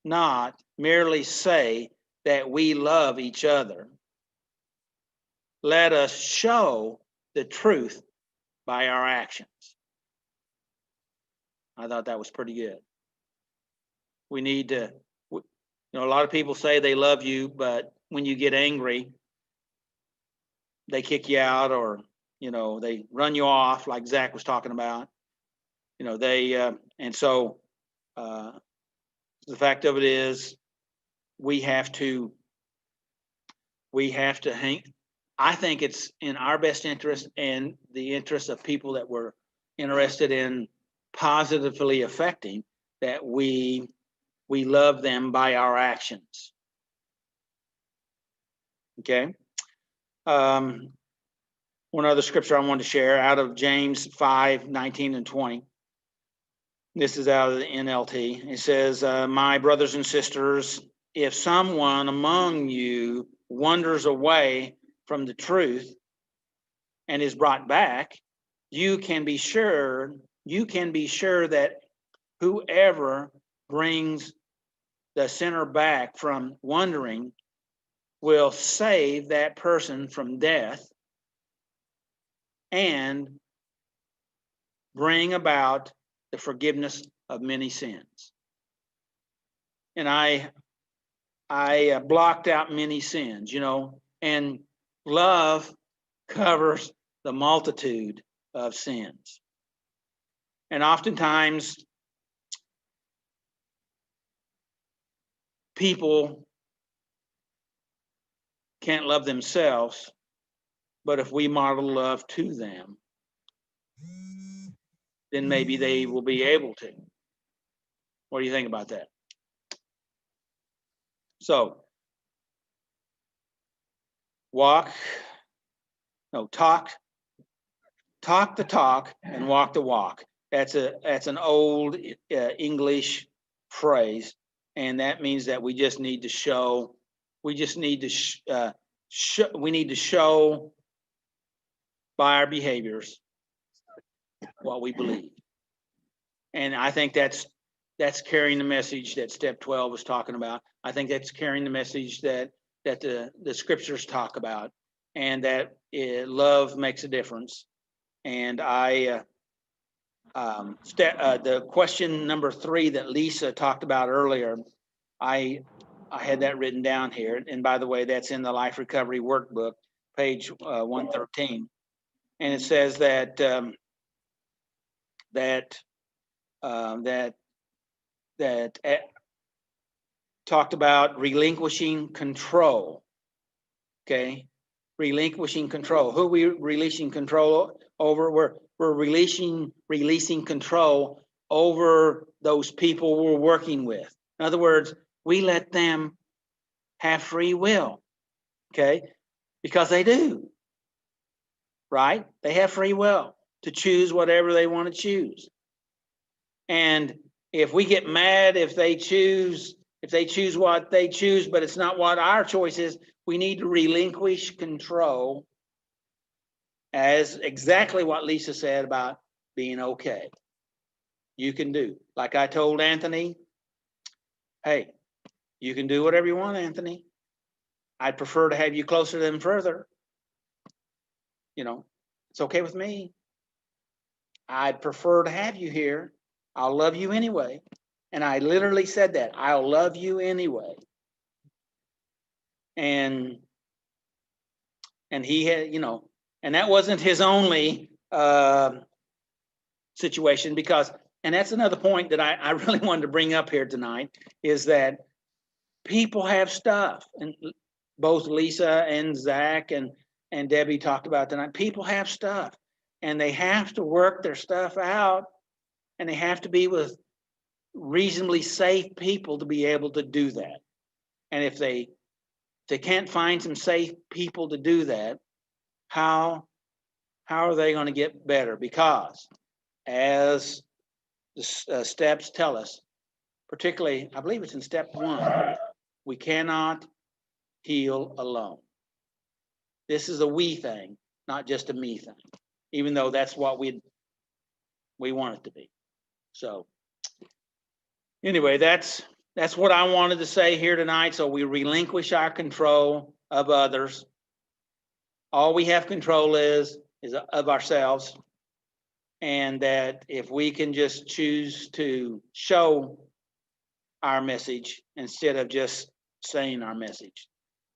not merely say that we love each other. Let us show the truth by our actions." I thought that was pretty good. We need to, a lot of people say they love you, but when you get angry, they kick you out, or, they run you off, like Zach was talking about. You know, they, and so the fact of it is, we have to hang. I think it's in our best interest and the interest of people that we're interested in positively affecting, that we love them by our actions. Okay. One other scripture I wanted to share out of James 5:19 and 20. This is out of the NLT. It says, my brothers and sisters, if someone among you wanders away from the truth and is brought back, you can be sure that whoever brings the sinner back from wandering will save that person from death and bring about the forgiveness of many sins. And I blocked out many sins, you know, and love covers the multitude of sins. And oftentimes people can't love themselves, but if we model love to them, then maybe they will be able to. What do you think about that? So, talk the talk and walk the walk. That's an old English phrase, and that means that we just need to show. We just need to we need to show by our behaviors what we believe. And I think that's carrying the message that step 12 was talking about. I think that's carrying the message that the scriptures talk about, and that love makes a difference. And the question number 3 that Lisa talked about earlier, I had that written down here. And by the way, that's in the Life Recovery Workbook, page 113. And it says that talked about relinquishing control. Okay, relinquishing control. Who are we releasing control over? We're releasing control over those people we're working with. In other words, we let them have free will. Okay, because they do. Right? They have free will to choose whatever they want to choose. And if we get mad if they choose what they choose, but it's not what our choice is, we need to relinquish control, as exactly what Lisa said about being okay. You can do. Like I told Anthony, hey, you can do whatever you want, Anthony. I'd prefer to have you closer than further. You know, it's okay with me. I'd prefer to have you here. I'll love you anyway. And I literally said that. I'll love you anyway. And he had, you know, and that wasn't his only situation, because, and that's another point that I really wanted to bring up here tonight, is that people have stuff. And both Lisa and Zach and Debbie talked about tonight. People have stuff, and they have to work their stuff out, and they have to be with reasonably safe people to be able to do that. And if they can't find some safe people to do that, how are they going to get better? Because as the steps tell us, particularly, I believe it's in step 1, we cannot heal alone. This is a we thing, not just a me thing, even though that's what we want it to be. So anyway, that's what I wanted to say here tonight. So we relinquish our control of others. All we have control is of ourselves. And that if we can just choose to show our message instead of just saying our message.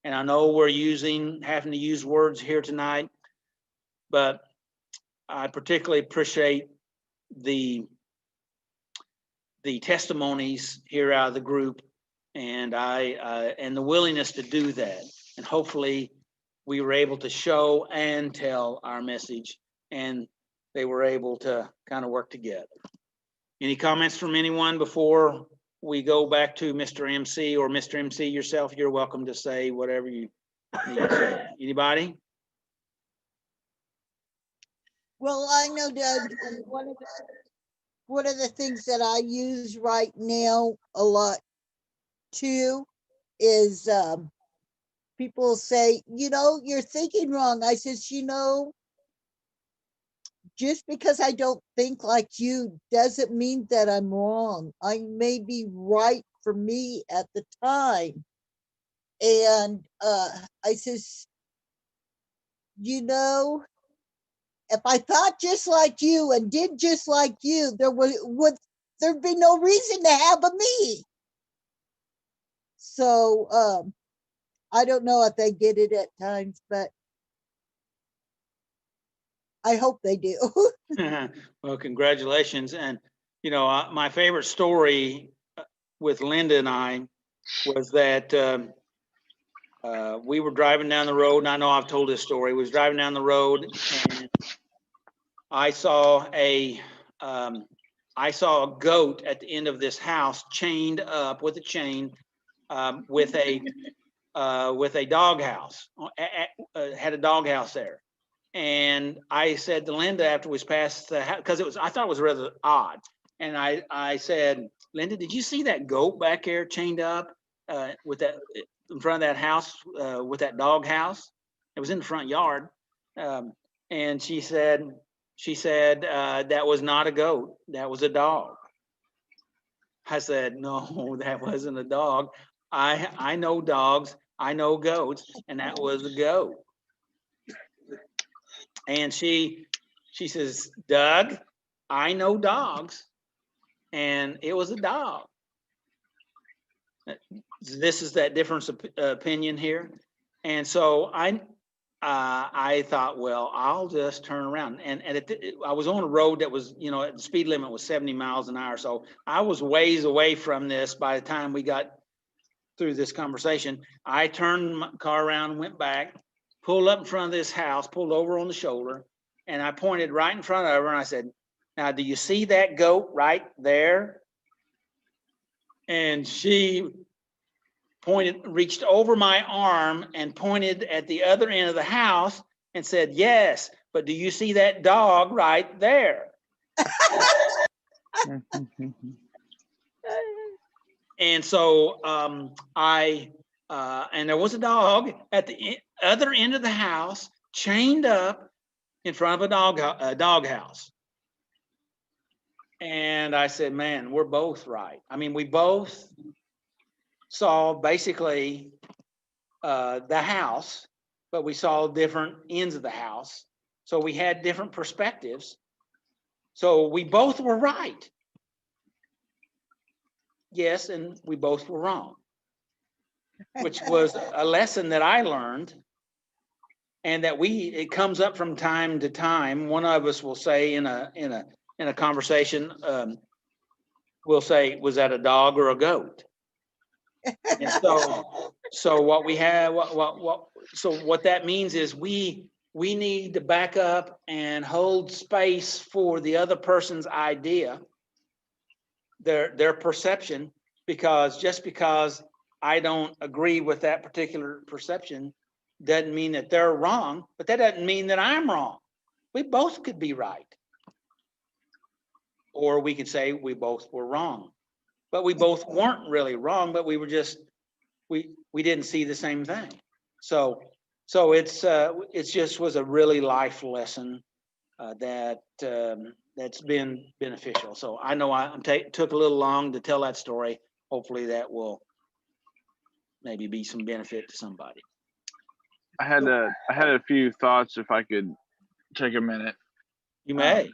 And I know we're having to use words here tonight, but I particularly appreciate the the testimonies here out of the group, and and the willingness to do that. And hopefully we were able to show and tell our message, and they were able to kind of work together. Any comments from anyone before we go back to Mr. MC, or Mr. MC yourself? You're welcome to say whatever you need to say. Anybody? Well, I know, Doug, one of the things that I use right now a lot too is people say, you're thinking wrong. I says, just because I don't think like you doesn't mean that I'm wrong. I may be right for me at the time. And I says, if I thought just like you and did just like you, there'd be no reason to have a me. So I don't know if they get it at times, but I hope they do. Well, congratulations. And, my favorite story with Linda and I was that we were driving down the road, and I know I've told this story. We was driving down the road, and I saw a goat at the end of this house, chained up with a chain, with a dog house. Had a dog house there. And I said to Linda after we passed the house, because I thought it was rather odd. And I said, Linda, did you see that goat back there chained up with that in front of that house with that dog house? It was in the front yard. And she said that was not a goat. That was a dog. I said, no, that wasn't a dog. I know dogs. I know goats, and that was a goat. And she says, Doug, I know dogs, and it was a dog. This is that difference of opinion here. And so I thought, well, I'll just turn around. And I was on a road that was, the speed limit was 70 miles an hour. So I was ways away from this by the time we got through this conversation. I turned my car around and went back, pulled up in front of this house, pulled over on the shoulder, and I pointed right in front of her and I said, now, do you see that goat right there? And she reached over my arm and pointed at the other end of the house and said, yes, but do you see that dog right there? And so and there was a dog at the other end of the house, chained up in front of a dog house. And I said, man, we're both right. I mean, we both saw basically the house, but we saw different ends of the house. So we had different perspectives. So we both were right. Yes, and we both were wrong, which was a lesson that I learned, and that it comes up from time to time. One of us will say in a conversation, we'll say, was that a dog or a goat? And so what we have, what that means is we need to back up and hold space for the other person's idea, their perception, because just because I don't agree with that particular perception doesn't mean that they're wrong, but that doesn't mean that I'm wrong. We both could be right. Or we could say we both were wrong, but we both weren't really wrong, but we were just, we didn't see the same thing. So it's just was a really life lesson that's been beneficial. So I know I took a little long to tell that story. Hopefully that will maybe be some benefit to somebody. I had a few thoughts if I could take a minute. You may.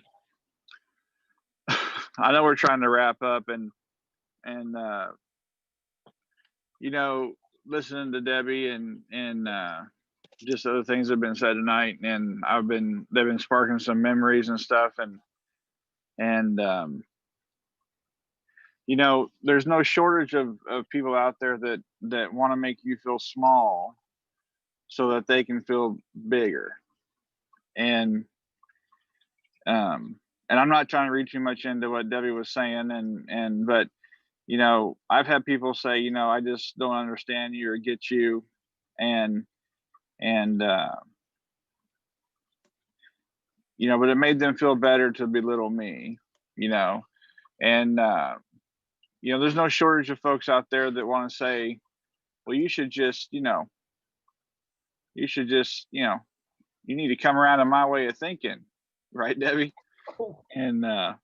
I know we're trying to wrap up, and listening to Debbie and just other things that have been said tonight, and they've been sparking some memories and stuff, and you know, there's no shortage of people out there that want to make you feel small so that they can feel bigger. And and I'm not trying to read too much into what Debbie was saying, but you know, I've had people say, you know, I just don't understand you or get you, and you know, but it made them feel better to belittle me, you know, and you know, there's no shortage of folks out there that want to say, well, you should just, you know, you need to come around to my way of thinking, right, Debbie? And I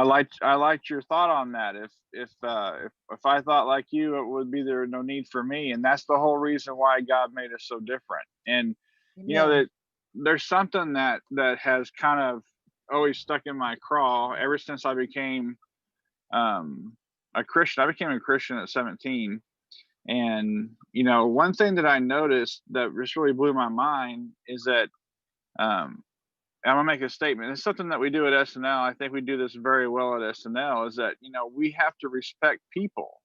liked your thought on that. If I thought like you, it would be there no need for me, and that's the whole reason why God made us so different. And you know Amen. that there's something that has kind of always stuck in my craw ever since I became a Christian. I became a Christian at 17, and you know, one thing that I noticed that just really blew my mind is that I'm gonna make a statement. It's something that we do at SNL. I think we do this very well at SNL. Is that, you know, we have to respect people.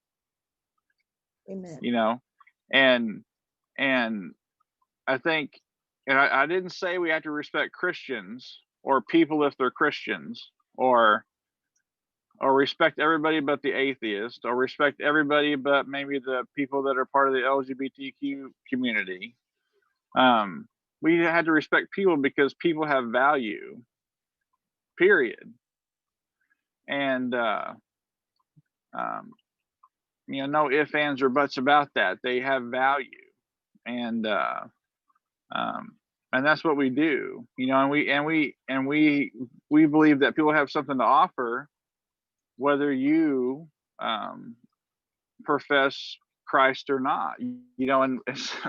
Amen. You know, and I think, and I didn't say we have to respect Christians or people if they're Christians, or respect everybody but the atheist, or respect everybody but maybe the people that are part of the LGBTQ community. We had to respect people because people have value, period. And you know, no ifs, ands, or buts about that. They have value, and that's what we do. You know, and we believe that people have something to offer, whether you profess Christ or not. You know, and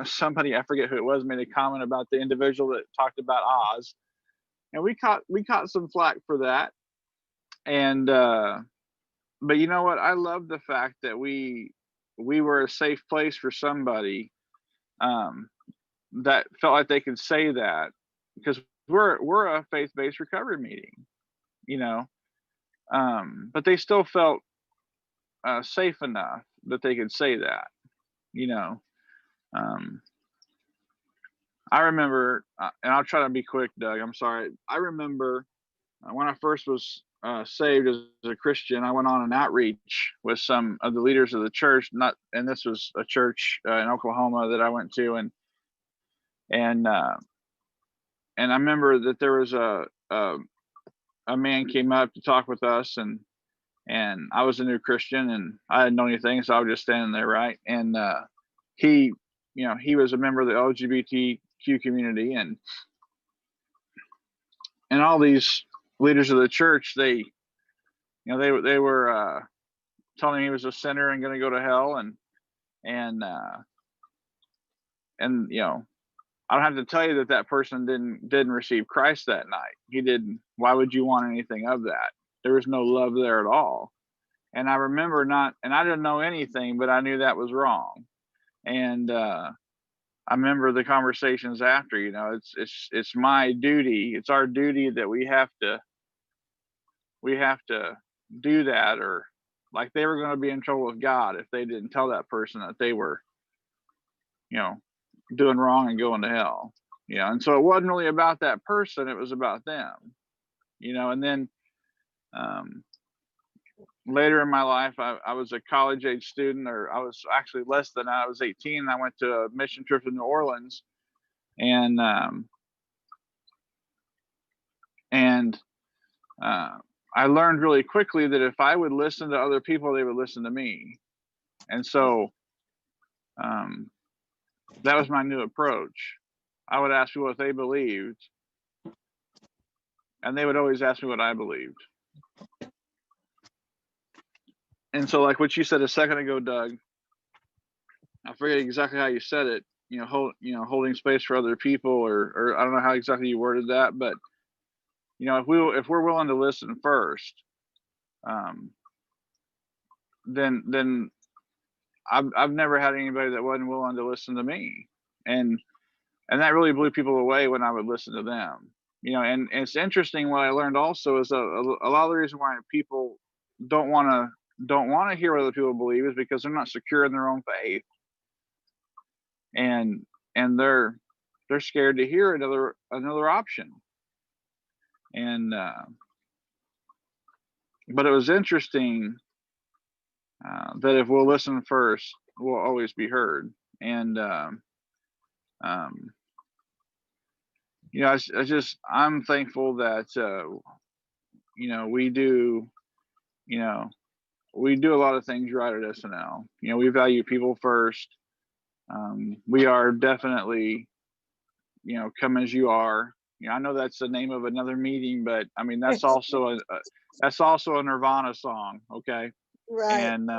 somebody, I forget who it was, made a comment about the individual that talked about Oz, and we caught some flack for that. And but you know what? I love the fact that we were a safe place for somebody that felt like they could say that, because we're a faith-based recovery meeting, you know. But they still felt safe enough that they could say that, you know. I remember, and I'll try to be quick, Doug. I'm sorry. I remember when I first was saved as a Christian, I went on an outreach with some of the leaders of the church. And this was a church in Oklahoma that I went to, and I remember that there was a man came up to talk with us, and I was a new Christian and I didn't know anything, so I was just standing there, right? And he, you know, he was a member of the LGBTQ community, and all these leaders of the church, they, you know, they were telling him he was a sinner and going to go to hell, and you know, I don't have to tell you that person didn't receive Christ that night. He didn't. Why would you want anything of that? There was no love there at all. And I remember and I didn't know anything, but I knew that was wrong. And I remember the conversations after. You know, it's my duty. It's our duty that we have to do that, or like they were going to be in trouble with God if they didn't tell that person that they were, you know, doing wrong and going to hell. You know, and so it wasn't really about that person, it was about them, you know. And then later in my life, I was a college age student, or I was actually less than that. I was 18 and I went to a mission trip to New Orleans, and I learned really quickly that if I would listen to other people, they would listen to me. And so that was my new approach. I would ask people what they believed, and they would always ask me what I believed. And so, like what you said a second ago, Doug, I forget exactly how you said it. You know, holding space for other people, or I don't know how exactly you worded that, but you know, if we're willing to listen first, then I've never had anybody that wasn't willing to listen to me, and that really blew people away when I would listen to them. And it's interesting. What I learned also is a lot of the reason why people don't want to hear what other people believe is because they're not secure in their own faith, and they're scared to hear another option. And but it was interesting that if we'll listen first, we'll always be heard. And I'm thankful that we do a lot of things right at SNL. We value people first. We are definitely, come as you are. I know that's the name of another meeting, but I mean that's also a Nirvana song, okay? Right. And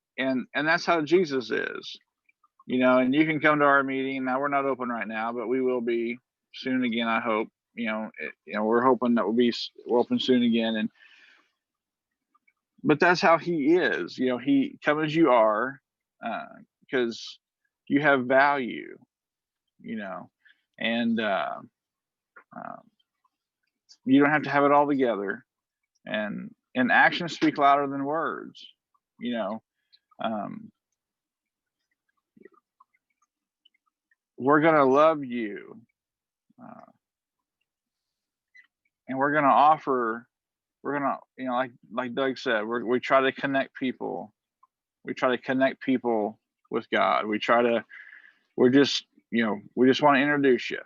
and that's how Jesus is, and you can come to our meeting. Now we're not open right now, but we will be soon again, I hope. We're hoping that we'll open soon again. But that's how he is. He come as you are, because you have value, and you don't have to have it all together, and actions speak louder than words. We're gonna love you, and we're gonna offer. We're gonna, like Doug said, we try to connect people. We try to connect people with God. We just want to introduce you,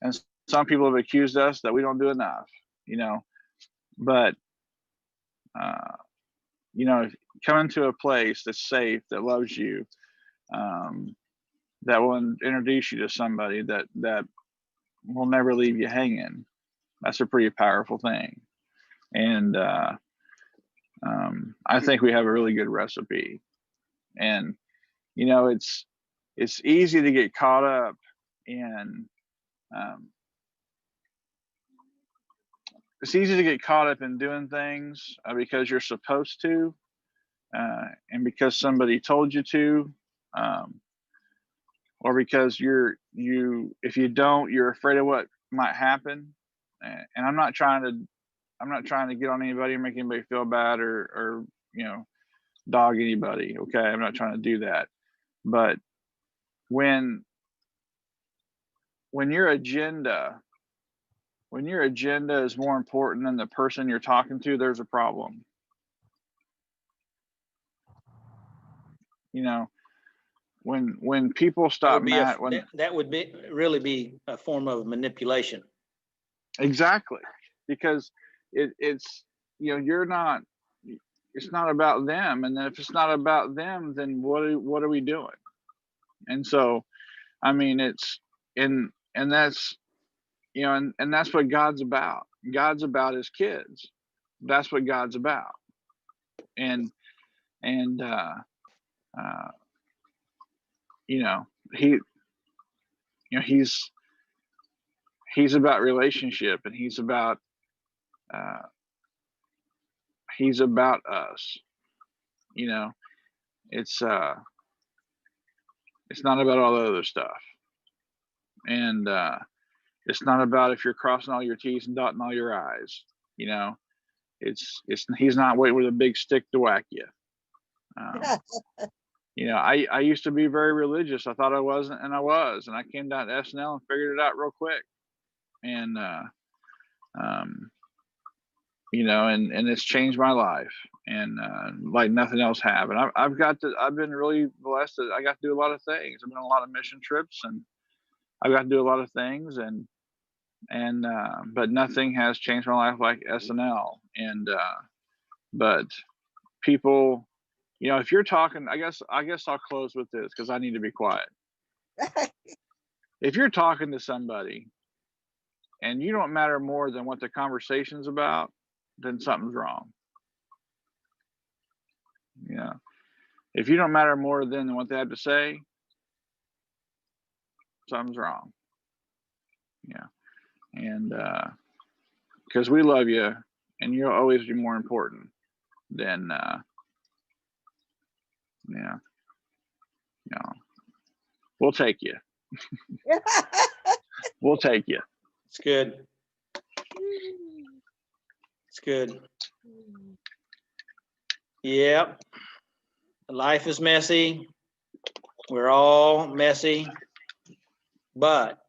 and some people have accused us that we don't do enough, but, coming to a place that's safe, that loves you, that will introduce you to somebody that will never leave you hanging. That's a pretty powerful thing. And, I think we have a really good recipe. And, it's easy to get caught up in, doing things because you're supposed to, and because somebody told you to, or because if you don't, you're afraid of what might happen. And I'm not trying to get on anybody or make anybody feel bad or dog anybody. Okay, I'm not trying to do that. But when your agenda is more important than the person you're talking to, there's a problem. When people stop that would really be a form of manipulation. Exactly, because it's not about them, and if it's not about them, then what are we doing? And so, I mean, and that's and that's what God's about. God's about his kids. That's what God's about. And he's about relationship, and he's about us. It's not about all the other stuff. And it's not about if you're crossing all your T's and dotting all your I's. He's not waiting with a big stick to whack you. I used to be very religious. I thought I wasn't, and I was, and I came down to SNL and figured it out real quick. And and it's changed my life, and like nothing else have. And I've been really blessed that I got to do a lot of things. I've been on a lot of mission trips, and I got to do a lot of things, and but nothing has changed my life like SNL. And but people, if you're talking, I guess I'll close with this because I need to be quiet. If you're talking to somebody and you don't matter more than what the conversation's about, then something's wrong. If you don't matter more than what they have to say, something's wrong. And because we love you, and you'll always be more important than we'll take you. We'll take you. It's good. It's good. Yep. Life is messy. We're all messy, but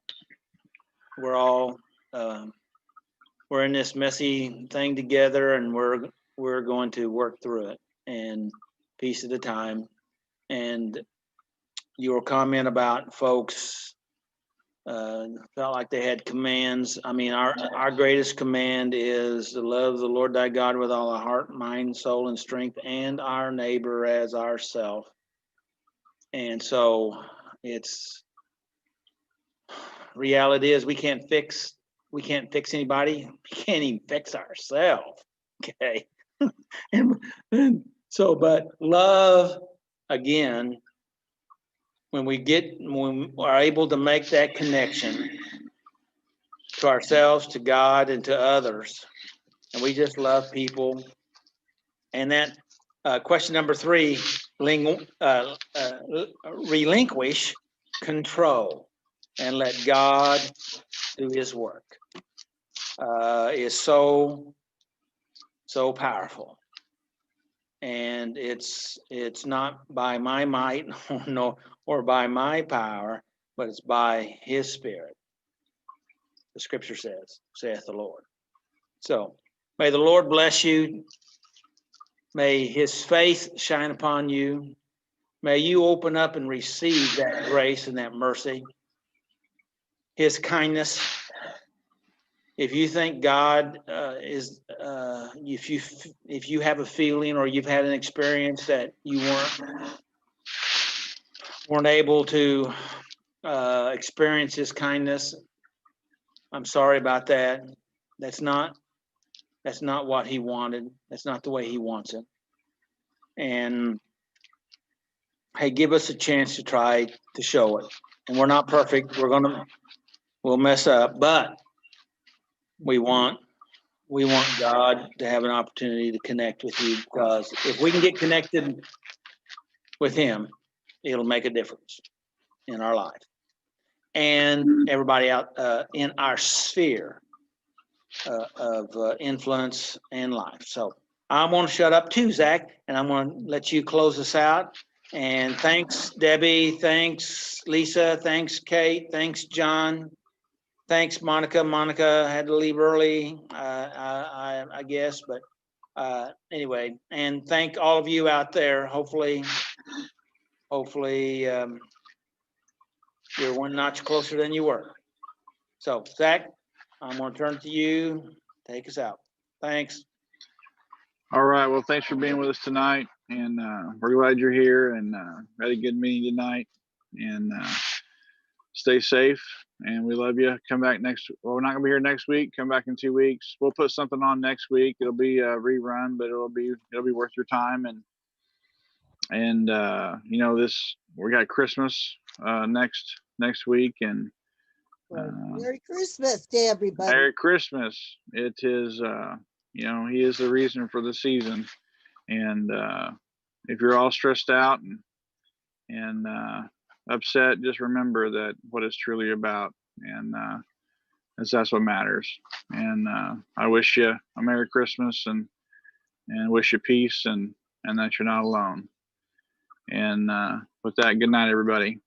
we're all we're in this messy thing together, and we're going to work through it, and piece at a time. And your comment about folks felt like they had commands. I mean, our greatest command is to love the Lord thy God with all our heart, mind, soul, and strength, and our neighbor as ourself. And so it's reality is we can't fix anybody. We can't even fix ourselves. Okay. and so, but love, again, when we are able to make that connection to ourselves, to God, and to others, and we just love people. And that question number 3, relinquish control and let God do his work, is so powerful. And it's not by my might or by my power, but it's by his Spirit. The scripture saith the Lord. So may the Lord bless you. May his face shine upon you. May you open up and receive that grace and that mercy, his kindness. If you think God if you have a feeling or you've had an experience that you weren't able to experience his kindness, I'm sorry about that. That's not what he wanted. That's not the way he wants it. And hey, give us a chance to try to show it. And we're not perfect. We'll mess up, but we want God to have an opportunity to connect with you, because if we can get connected with him, it'll make a difference in our life and everybody out in our sphere of influence and life. So I'm going to shut up too, Zach, and I'm going to let you close us out. And thanks, Debbie. Thanks, Lisa. Thanks, Kate. Thanks, John. Thanks, Monica. Monica had to leave early, I guess, but anyway, and thank all of you out there. Hopefully, you're one notch closer than you were. So, Zach, I'm going to turn it to you. Take us out. Thanks. All right. Well, thanks for being with us tonight. And we're glad you're here, and had a good meeting tonight. And stay safe. And we love you. Come back we're not going to be here next week. Come back in 2 weeks. We'll put something on next week. It'll be a rerun, but it'll be worth your time. And we got Christmas next week, and Merry Christmas to everybody. Merry Christmas. It is he is the reason for the season. And if you're all stressed out and upset, just remember that what it's truly about, and that's what matters. And I wish you a Merry Christmas, and wish you peace, and that you're not alone. And with that, good night, everybody.